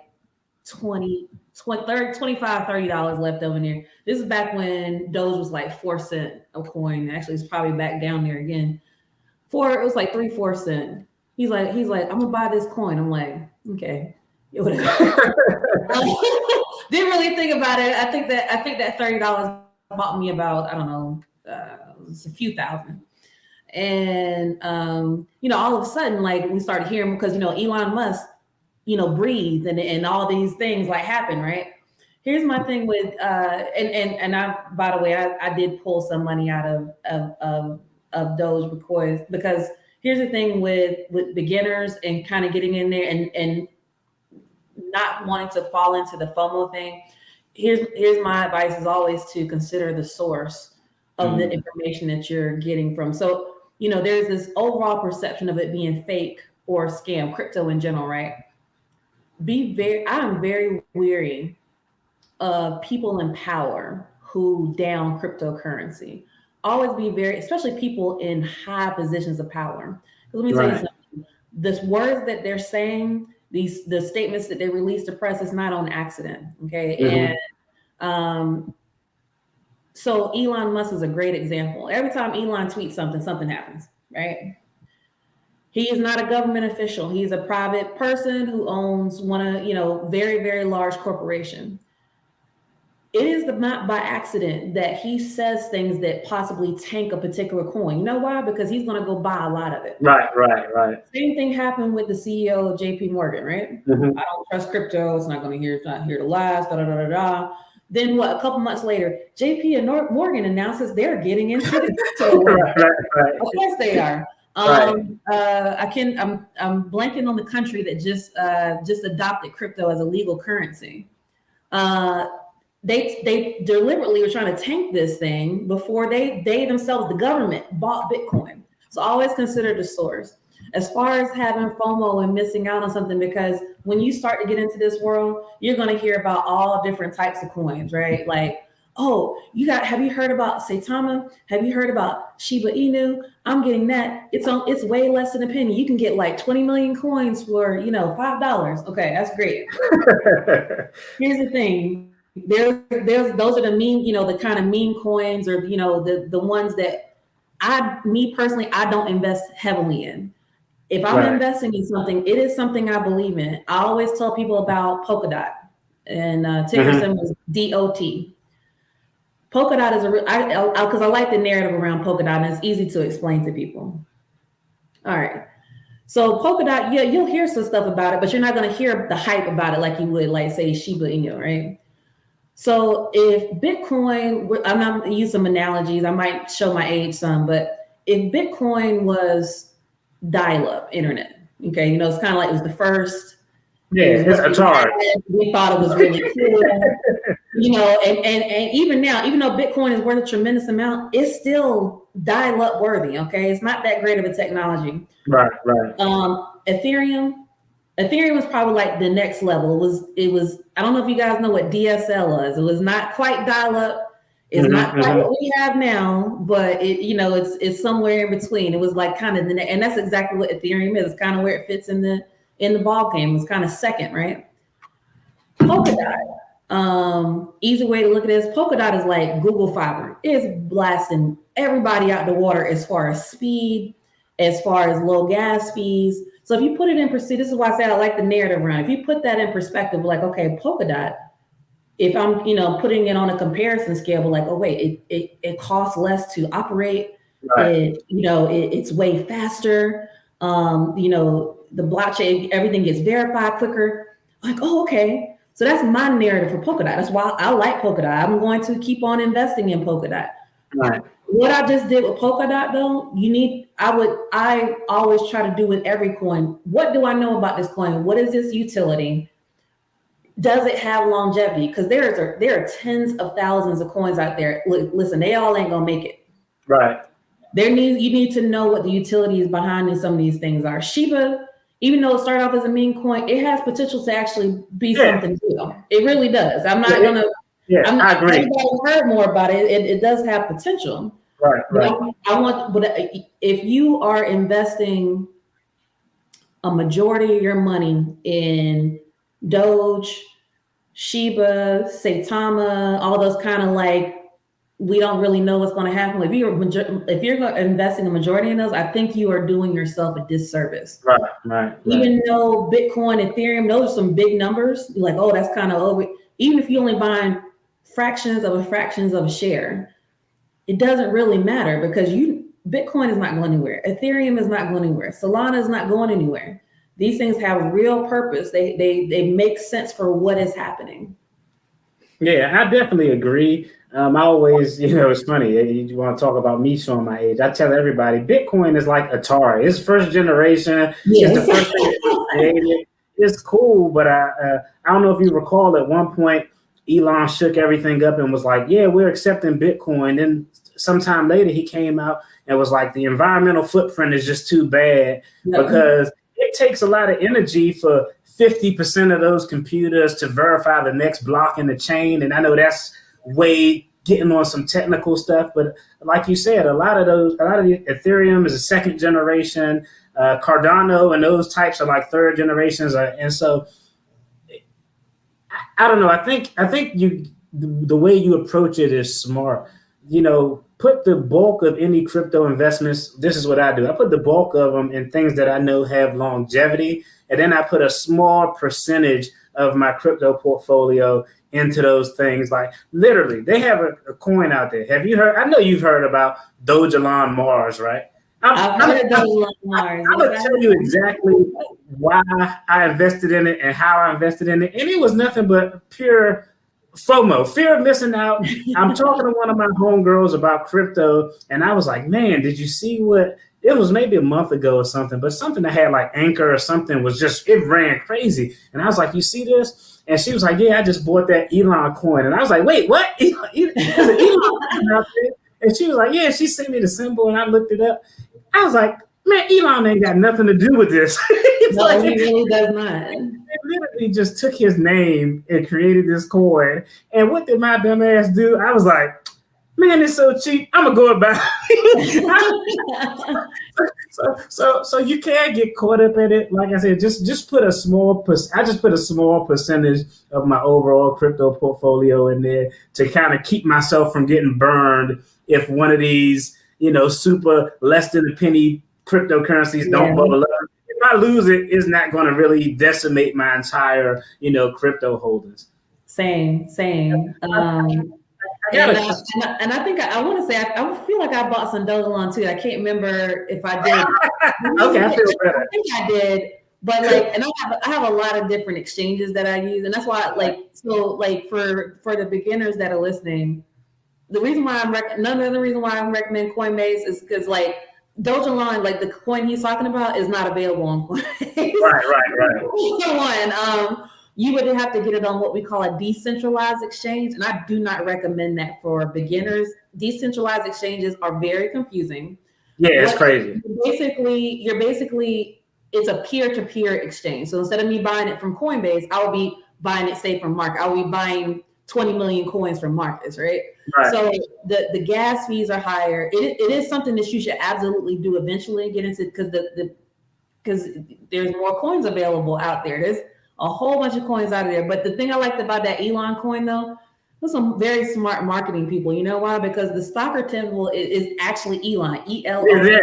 20, 20 30, $25, $30 left over there. This is back when Doge was like 4 cent a coin. Actually, it's probably back down there again. It was like 3-4 cent. He's like, I'm gonna buy this coin. I'm like, okay. Didn't really think about it. I think that $30 bought me about, I don't know, a few thousand. And all of a sudden, like we started hearing because Elon Musk, breathe and all these things like happen, right? Here's my thing with and I, by the way, I did pull some money out of Doge because here's the thing with beginners and kind of getting in there and not wanting to fall into the FOMO thing. Here's my advice is always to consider the source of the information that you're getting from. So, there's this overall perception of it being fake or scam, crypto in general, right? I'm very weary of people in power who down cryptocurrency. Always be very, especially people in high positions of power. Because let me tell you something. The words that they're saying, the statements that they release to press is not on accident. Okay. And so Elon Musk is a great example. Every time Elon tweets something happens, right? He is not a government official. He's a private person who owns one of, very, very large corporation. it is not by accident that he says things that possibly tank a particular coin. You know why? Because he's going to go buy a lot of it.
Right.
Same thing happened with the CEO of JP Morgan, right?
Mm-hmm.
I don't trust crypto. It's not here to last. Da da da da da. Then what? A couple months later, JP and Morgan announces they're getting into the crypto world.
Right.
Of course they are.
Right.
I'm blanking on the country that just adopted crypto as a legal currency. Uh, they deliberately were trying to tank this thing before they themselves, the government, bought Bitcoin. So always consider the source. As far as having FOMO and missing out on something, because when you start to get into this world, you're going to hear about all different types of coins, right? Like, oh, have you heard about Saitama? Have you heard about Shiba Inu? I'm getting that. It's way less than a penny. You can get like 20 million coins for, $5. Okay, that's great. Here's the thing. There's those are the meme, the kind of meme coins, or the ones that me personally, I don't invest heavily in. If I'm investing in something, it is something I believe in. I always tell people about Polkadot, and ticker symbol is DOT. Polkadot is because I like the narrative around Polkadot, and it's easy to explain to people. All right. So Polkadot, yeah, you'll hear some stuff about it, but you're not going to hear the hype about it like you would, like, say, Shiba Inu, right? So if Bitcoin, I'm not use some analogies, I might show my age some, but if Bitcoin was dial-up internet, okay, it's kind of like it was the first.
Yeah, it's Atari.
We thought it was really cool. And even now, even though Bitcoin is worth a tremendous amount, it's still dial-up worthy. Okay, it's not that great of a technology.
Right.
Ethereum was probably like the next level. It was. I don't know if you guys know what DSL was. It was not quite dial-up. It's not quite what we have now, but it's somewhere in between. It was like kind of and that's exactly what Ethereum is. It's kind of where it fits in the ball game. It's kind of second, right? Polkadot. Easy way to look at this. Polkadot is like Google Fiber. It's blasting everybody out the water as far as speed, as far as low gas fees. So if you put it in perspective, this is why I said I like the narrative around. If you put that in perspective, like, okay, Polkadot, if I'm, putting it on a comparison scale, but like, oh wait, it costs less to operate. Right. It's way faster. The blockchain, everything gets verified quicker. Like, oh, okay. So that's my narrative for Polkadot. That's why I like Polkadot. I'm going to keep on investing in Polkadot. Right. What I just did with Polkadot, though, I always try to do with every coin. What do I know about this coin? What is its utility? Does it have longevity? Because there are tens of thousands of coins out there. Listen, they all ain't gonna make it. Right. You need to know what the utilities behind some of these things are. Shiba, even though it started off as a meme coin, it has potential to actually be something real. It really does. I'm not gonna. Yeah, I agree. Everybody heard more about it. It does have potential. Right. But if you are investing a majority of your money in Doge, Shiba, Saitama, all those kind of like, we don't really know what's going to happen. If you're investing a majority in those, I think you are doing yourself a disservice. Right. Even though Bitcoin, Ethereum, those are some big numbers. You're like, oh, that's kind of over. Even if you only buy fractions of a share, it doesn't really matter because Bitcoin is not going anywhere. Ethereum is not going anywhere. Solana is not going anywhere. These things have real purpose. They make sense for what is happening.
Yeah, I definitely agree. I always, it's funny. You want to talk about me showing my age. I tell everybody, Bitcoin is like Atari. It's first generation. Yes. It's the first thing created. It's cool, but I don't know if you recall at one point, Elon shook everything up and was like, yeah, we're accepting Bitcoin. Then sometime later, he came out and was like, the environmental footprint is just too bad because it takes a lot of energy for 50% of those computers to verify the next block in the chain. And I know that's way getting on some technical stuff, but like you said, a lot of Ethereum is a second generation, Cardano and those types are like third generations. And so I don't know. I think the way you approach it is smart. Put the bulk of any crypto investments. This is what I do. I put the bulk of them in things that I know have longevity. And then I put a small percentage of my crypto portfolio into those things. Like literally, they have a coin out there. Have you heard? I know you've heard about Dogelon Mars, right?
I've heard those Mars.
I'm gonna tell you exactly why I invested in it and how I invested in it, and it was nothing but pure FOMO, fear of missing out. I'm talking to one of my homegirls about crypto, and I was like, "Man, did you see what?" It was maybe a month ago or something, but something that had like Anchor or something was just it ran crazy, and I was like, "You see this?" And she was like, "Yeah, I just bought that Elon coin," and I was like, "Wait, what? There's an Elon coin out there?" And she was like, "Yeah." She sent me the symbol, and I looked it up. I was like, man, Elon ain't got nothing to do with this.
No, like, he really does not.
He literally just took his name and created this coin. And what did my dumb ass do? I was like, man, it's so cheap. I'm gonna go and buy it. So you can't get caught up in it. Like I said, just put a small I just put a small percentage of my overall crypto portfolio in there to kind of keep myself from getting burned if one of these super less than a penny cryptocurrencies don't bubble up. If I lose it, it's not going to really decimate my entire, crypto holdings.
Same. And I think I want to say I feel like I bought some Dogelon too. I can't remember if I did.
Okay, I feel better.
I think I did, but and I have a lot of different exchanges that I use, and that's why for the beginners that are listening. The reason why another reason why I recommend Coinbase is because Dogelon, the coin he's talking about, is not available on Coinbase.
Right.
You would have to get it on what we call a decentralized exchange, and I do not recommend that for beginners. Decentralized exchanges are very confusing.
Yeah, it's crazy.
You're basically it's a peer-to-peer exchange. So instead of me buying it from Coinbase, I will be buying it, say, from Mark. I will be buying 20 million coins from Marcus, right? So the gas fees are higher. It is something that you should absolutely do eventually, get into, because there's more coins available out there. There's a whole bunch of coins out there. But the thing I liked about that Elon coin, though, there's some very smart marketing people. You know why? Because the stocker symbol is actually Elon, ELON.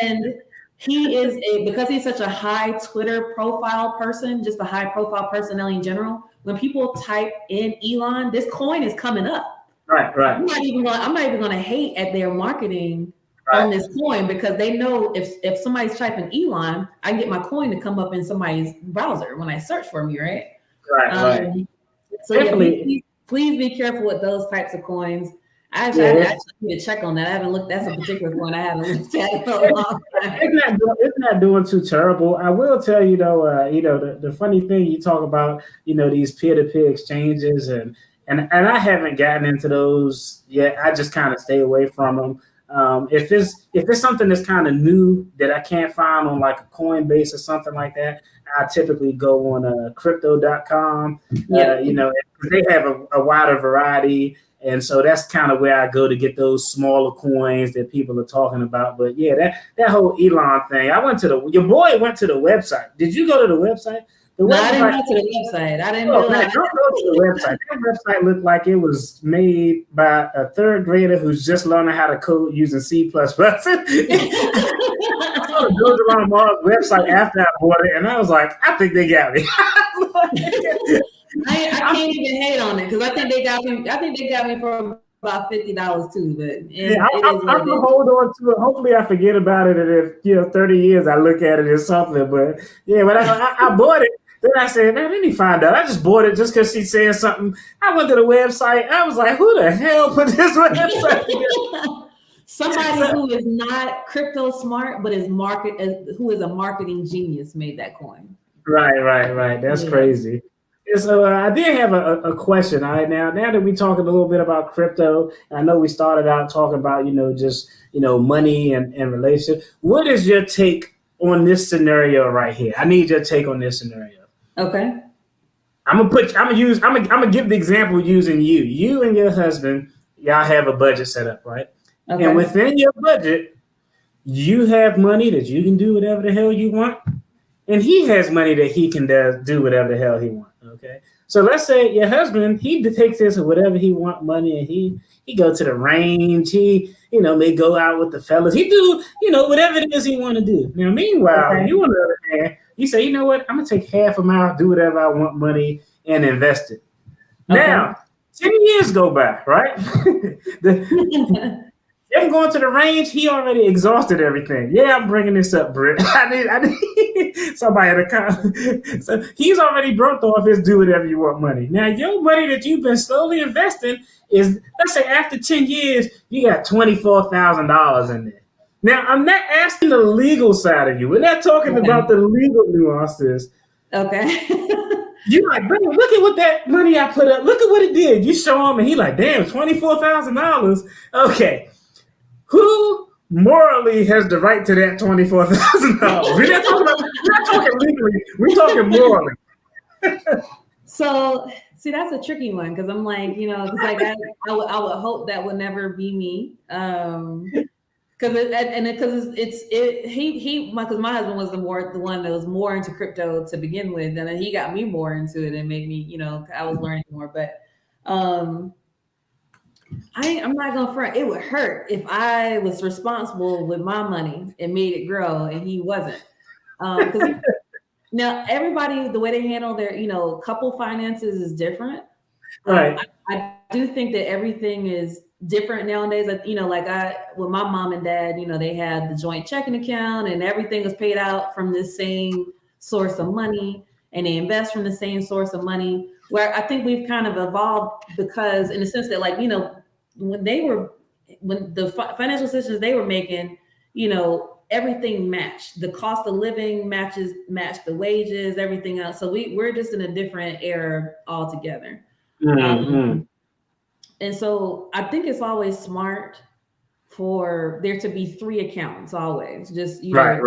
And he is because he's such a high Twitter profile person, just a high profile personality in general. When people type in Elon, this coin is coming up.
Right.
I'm not even going to hate at their marketing on this coin, because they know if somebody's typing Elon, I can get my coin to come up in somebody's browser when I search for me, right?
Right.
So definitely, please be careful with those types of coins. I actually need to check on that. I haven't looked. That's a particular one I haven't looked at for a long time.
It's not doing too terrible. I will tell you though. The funny thing you talk about, these peer-to-peer exchanges, and I haven't gotten into those yet. I just kind of stay away from them. If it's something that's kind of new that I can't find on like a Coinbase or something like that, I typically go on crypto.com. They have a wider variety. And so that's kind of where I go to get those smaller coins that people are talking about. But yeah, that whole Elon thing. Your boy went to the website. Did you go to the website?
I didn't go to the website. I didn't know that.
Don't go to the website. That website looked like it was made by a third grader who's just learning how to code using C++. I saw the Dogelon Mars website after I bought it, and I was like, I think they got me.
I can't even hate on it, because I think they got me for about $50 too. But
I'm gonna hold on to it. Hopefully, I forget about it, and if 30 years I look at it as something. But yeah, when I bought it, then I said, man, let me find out. I just bought it just because she said something. I went to the website. I was like, who the hell put this website together?
Somebody who is not crypto smart, but who is a marketing genius made that coin.
Right. That's crazy. So I did have a question. All right, now that we're talking a little bit about crypto, I know we started out talking about just money and relationship. What is your take on this scenario right here? I need your take on this scenario.
Okay.
I'm gonna give the example using you. You and your husband, y'all have a budget set up, right? Okay. And within your budget, you have money that you can do whatever the hell you want, and he has money that he can do whatever the hell he wants. Okay, so let's say your husband, he takes this or whatever he want money, and he go to the range. He may go out with the fellas. He do whatever it is he want to do. Now, meanwhile, you on the other hand, You say, you know what? I'm gonna take half of mine, do whatever I want money, and invest it.
Okay.
Now, 10 years go by, right? Him going to the range, he already exhausted everything. Yeah, I'm bringing this up, Britt. I need somebody to come. So he's already broke off his do whatever you want money. Now, your money that you've been slowly investing is, let's say, after 10 years, you got $24,000 in there. Now, I'm not asking the legal side of you. We're not talking
Okay.
about the legal nuances.
Okay.
You like, bro, look at what that money I put up. Look at what it did. You show him, and he like, damn, $24,000. Okay, who morally has the right to that $24,000? We're not talking legally. We're talking morally.
So see, that's a tricky one because I'm like, because like I would hope that would never be me. Because because my husband was the one that was more into crypto to begin with, and then he got me more into it and made me, I was learning more. But um, I'm not gonna front. It would hurt if I was responsible with my money and made it grow, and he wasn't. Because now everybody, the way they handle their, couple finances is different.
Right.
I do think that everything is different nowadays. Like, like with my mom and dad, they had the joint checking account and everything was paid out from the same source of money and they invest from the same source of money. Where I think we've kind of evolved because in the sense that like, when the financial decisions they were making, everything matched. The cost of living matched the wages, everything else. So we're just in a different era altogether.
Mm-hmm.
And so I think it's always smart for there to be three accounts always. Just,
Right.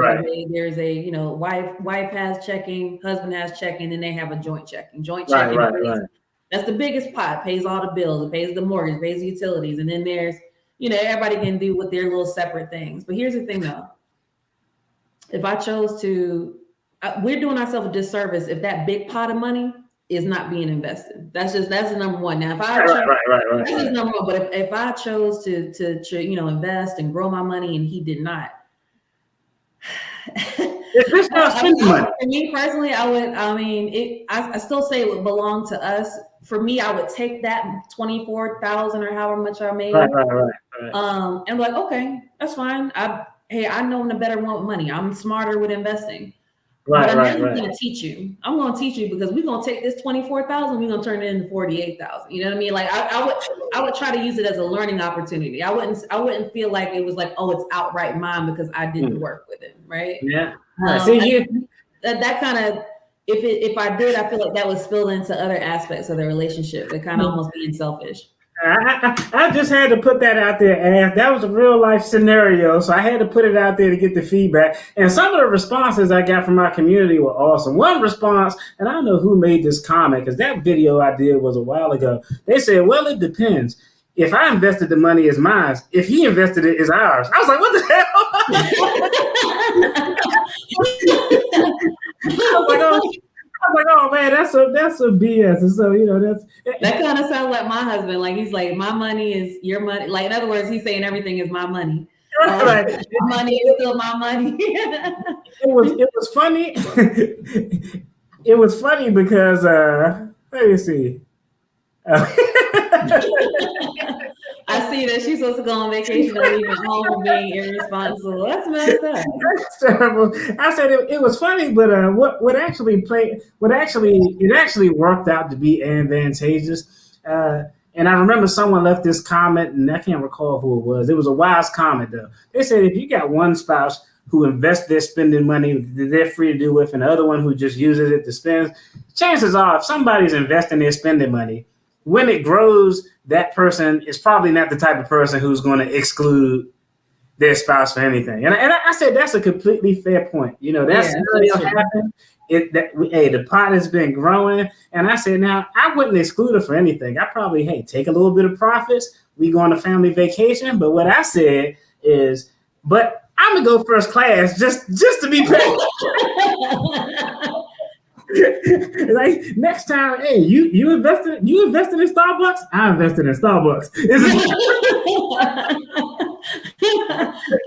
there's a, wife has checking, husband has checking, and they have a joint checking. Joint
Right.
checking.
Right.
That's the biggest pot, pays all the bills, it pays the mortgage, pays the utilities. And then there's, everybody can do with their little separate things. But here's the thing though. If I chose to, we're doing ourselves a disservice if that big pot of money is not being invested. That's the number one. Now, if I chose,
Right.
this is number one. But if I chose to invest and grow my money and he did not,
It's not spending money.
For me personally, I would. I mean, I still say it would belong to us. For me, I would take that 24,000 or however much I made.
Right.
And like, okay, that's fine. I know I'm the better one with money. I'm smarter with investing. But I'm going to teach you. I'm going to teach you because we're going to take this 24,000, we're going to turn it into 48,000. You know what I mean? Like I would try to use it as a learning opportunity. I wouldn't feel like it was like, oh, it's outright mine because I didn't work with it, right?
Yeah.
That kind of if I did, I feel like that would spill into other aspects of the relationship. It kind of almost being selfish.
I just had to put that out there, and that was a real life scenario, so I had to put it out there to get the feedback. And some of the responses I got from my community were awesome. One response, and I don't know who made this comment because that video I did was a while ago. They said, "Well, it depends. If I invested the money, it's mine. If he invested it, it's ours." I was like, "What the hell?" I was like, oh man, that's a BS. And so
that kind of sounds like my husband. Like he's like, my money is your money. Like in other words, he's saying everything is my money.
Right.
My money is still my money.
It was funny. It was funny because let me see.
I see that she's supposed to go on vacation and leave at home being irresponsible. That's messed up.
That's terrible. I said it was funny, but what actually worked out to be advantageous. And I remember someone left this comment, and I can't recall who it was. It was a wise comment though. They said if you got one spouse who invests their spending money they're free to do with, and the other one who just uses it to spend, chances are if somebody's investing their spending money, when it grows, that person is probably not the type of person who's going to exclude their spouse for anything. And I said that's a completely fair point. That scenario happened. The pot has been growing, and I said now I wouldn't exclude her for anything. I probably take a little bit of profits. We go on a family vacation, but what I said is, but I'm gonna go first class just to be paid. Like next time, hey, you invested in Starbucks? I invested in Starbucks.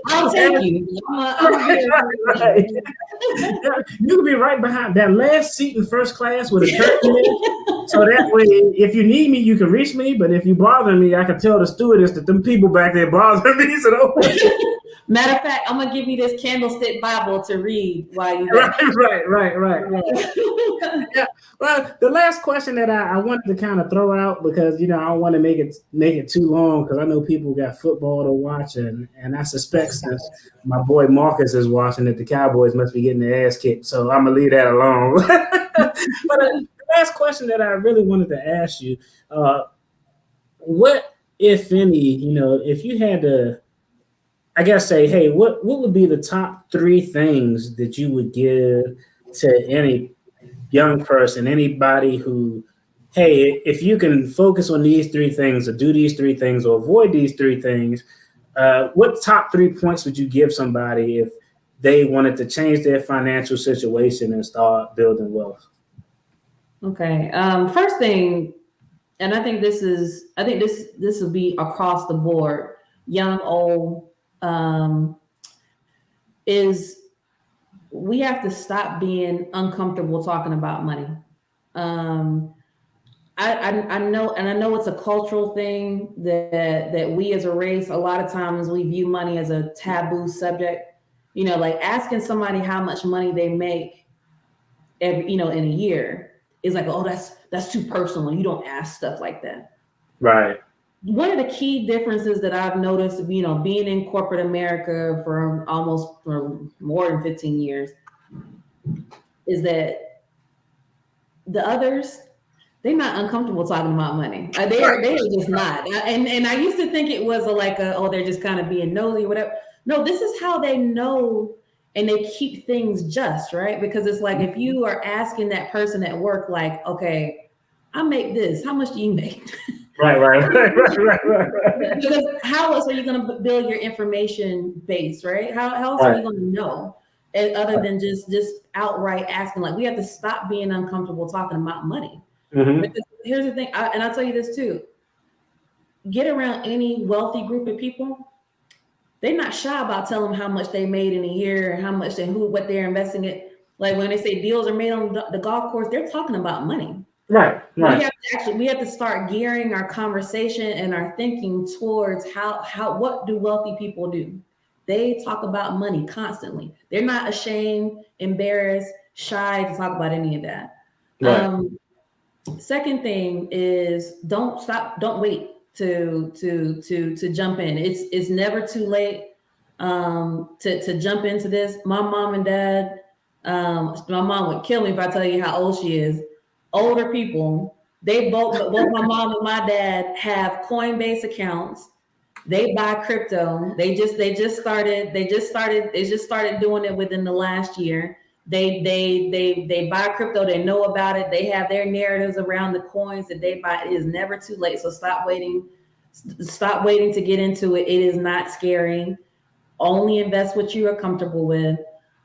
I'll take you. I'm
Right,
here.
right. You could be right behind that last seat in first class with a curtain there. So that way, if you need me, you can reach me. But if you bother me, I can tell the stewardess that them people back there bother me. So don't worry.
Matter of fact, I'm gonna give you this candlestick Bible to read while you
Right,
there.
right. Yeah. Well, the last question that I wanted to kind of throw out because I don't want to make it too long because I know people got football to watch and I suspect since my boy Marcus is watching it, the Cowboys must be getting their ass kicked. So I'm gonna leave that alone. But the last question that I really wanted to ask you, uh, what if any, if you had to, I guess say, hey, what would be the top three things that you would give to any young person, anybody who, hey, if you can focus on these three things or do these three things or avoid these three things, what top 3 points would you give somebody if they wanted to change their financial situation and start building wealth?
Okay. First thing, and I think this will be across the board, young, old, um, is we have to stop being uncomfortable talking about money. Um, I know, and I know it's a cultural thing that we as a race, a lot of times we view money as a taboo subject. Like asking somebody how much money they make in a year is like, oh, that's too personal. You don't ask stuff like that.
Right.
One of the key differences that I've noticed, being in corporate America for more than 15 years, is that the others, they're not uncomfortable talking about money. They are just not. And I used to think it was they're just kind of being nosy or whatever. No, this is how they know and they keep things just, right? Because it's like if you are asking that person at work, like, okay, I make this, how much do you make?
Right.
Because how else are you going to build your information base, right? How else are
Right.
you going to know? Other than just outright asking, like we have to stop being uncomfortable talking about money.
Mm-hmm.
Because here's the thing, and I'll tell you this too: get around any wealthy group of people, they're not shy about telling them how much they made in a year and how much and what they're investing in. Like when they say deals are made on the golf course, they're talking about money.
Right.
We have to start gearing our conversation and our thinking towards how what do wealthy people do? They talk about money constantly. They're not ashamed, embarrassed, shy to talk about any of that.
Right.
Second thing is don't wait to jump in. It's never too late to jump into this. My mom and dad, my mom would kill me if I tell you how old she is. Older people, both my mom and my dad have Coinbase accounts. They buy crypto. They just started doing it within the last year. They buy crypto. They know about it. They have their narratives around the coins that they buy. It is never too late. So stop waiting. Stop waiting to get into it. It is not scary. Only invest what you are comfortable with.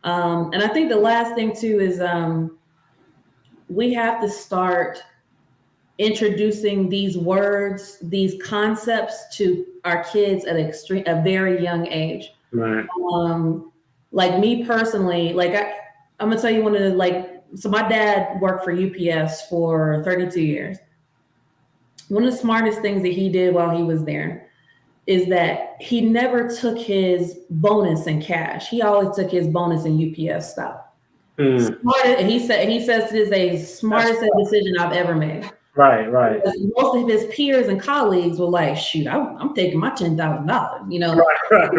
And I think the last thing too is we have to start introducing these words, these concepts to our kids at a very young age.
Right.
Like me personally, I'm gonna tell you one of the so my dad worked for UPS for 32 years. One of the smartest things that he did while he was there is that he never took his bonus in cash. He always took his bonus in UPS stock. Smartest, and he says to this day, smartest decision I've ever made.
Right.
Most of his peers and colleagues were like, "Shoot, I'm taking my $10,000."
Right.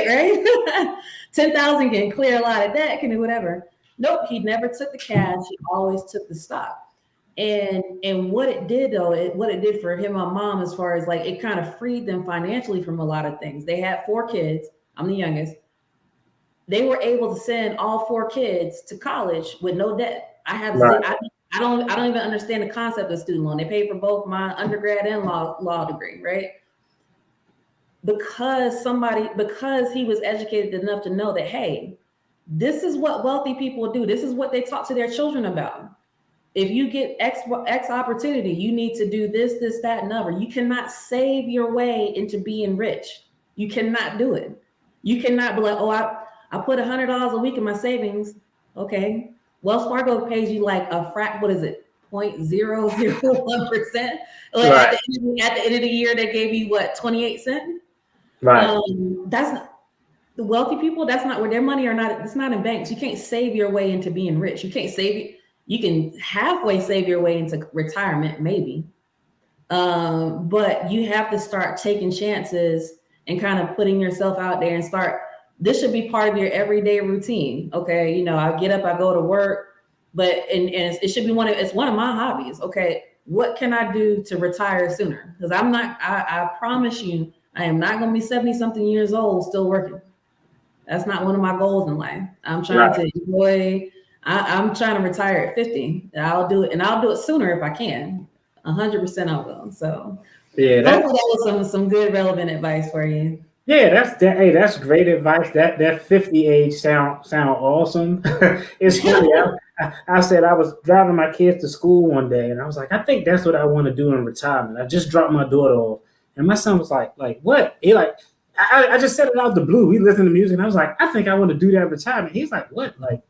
Right. 10,000 can clear a lot of debt, can do whatever. Nope, he never took the cash. He always took the stock. And what it did though, what it did for him and mom, as far as it kind of freed them financially from a lot of things. They had 4 kids. I'm the youngest. They were able to send all 4 kids to college with no debt. I don't even understand the concept of student loan. They paid for both my undergrad and law degree, right? Because he was educated enough to know that, hey, this is what wealthy people do. This is what they talk to their children about. If you get X opportunity, you need to do this, that, and other. You cannot save your way into being rich. You cannot do it. You cannot be like, oh, I put $100 a week in my savings. Okay. Wells Fargo pays you like a what is it? 0.001%. Like
Right.
at the end of the year, they gave you what, 28 cents?
Right.
That's not, the wealthy people, that's not where their money are not, it's not in banks. You can't save your way into being rich. You can't save it. You can halfway save your way into retirement, maybe. But you have to start taking chances and kind of putting yourself out there and start. This should be part of your everyday routine. Okay, you know, I get up, I go to work, but and it should be it's one of my hobbies. Okay, what can I do to retire sooner? Because I'm not. I promise you, I am not going to be 70 something years old still working. That's not one of my goals in life. I'm trying to enjoy. I'm trying to retire at 50. I'll do it, and I'll do it sooner if I can. 100% I will. So
Yeah,
hopefully that was some good relevant advice for you.
yeah, hey, that's great advice. That 50 age sound awesome. It's funny. I said I was driving my kids to school one day, and I was like, I think that's what I want to do in retirement. I just dropped my daughter off, and my son was like what? He like, I just said it out the blue. We listened to music, and I was like, I think I want to do that in retirement. He's like, what? Like,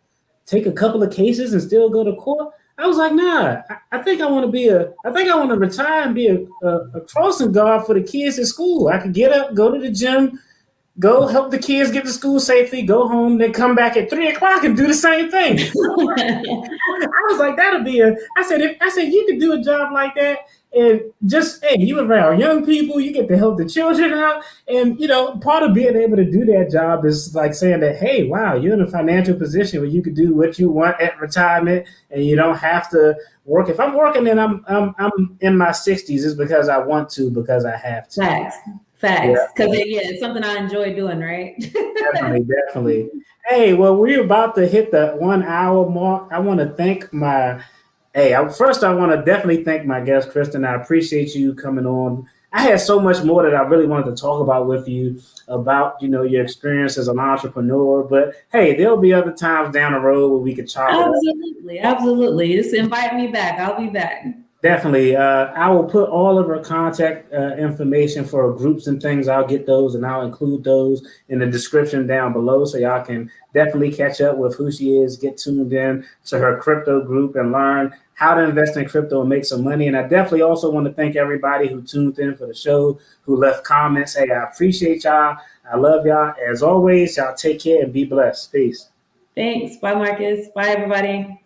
take a couple of cases and still go to court? I was like, nah. I think I want to retire and be a crossing guard for the kids at school. I could get up, go to the gym, go help the kids get to school safely, go home, then come back at 3 o'clock and do the same thing. I was like, that'll be I said, you could do a job like that, and just, hey, you around young people, you get to help the children out. And, you know, part of being able to do that job is like saying that, hey, wow, you're in a financial position where you could do what you want at retirement, and you don't have to work. If I'm working and I'm in my 60s, it's because I want to, because I have to.
Facts. Because it's something I enjoy doing, right?
Definitely. Hey, well, we're about to hit the 1 hour mark. I want to thank first I want to definitely thank my guest, Kristen. I appreciate you coming on. I had so much more that I really wanted to talk about with you about, you know, your experience as an entrepreneur. But hey, there'll be other times down the road where we could talk.
Absolutely. Just invite me back. I'll be back.
Definitely. I will put all of her contact information for groups and things. I'll get those, and I'll include those in the description down below, so y'all can definitely catch up with who she is, get tuned in to her crypto group, and learn how to invest in crypto and make some money. And I definitely also want to thank everybody who tuned in for the show, who left comments. Hey, I appreciate y'all. I love y'all. As always, y'all take care and be blessed. Peace.
Thanks. Bye, Marcus. Bye, everybody.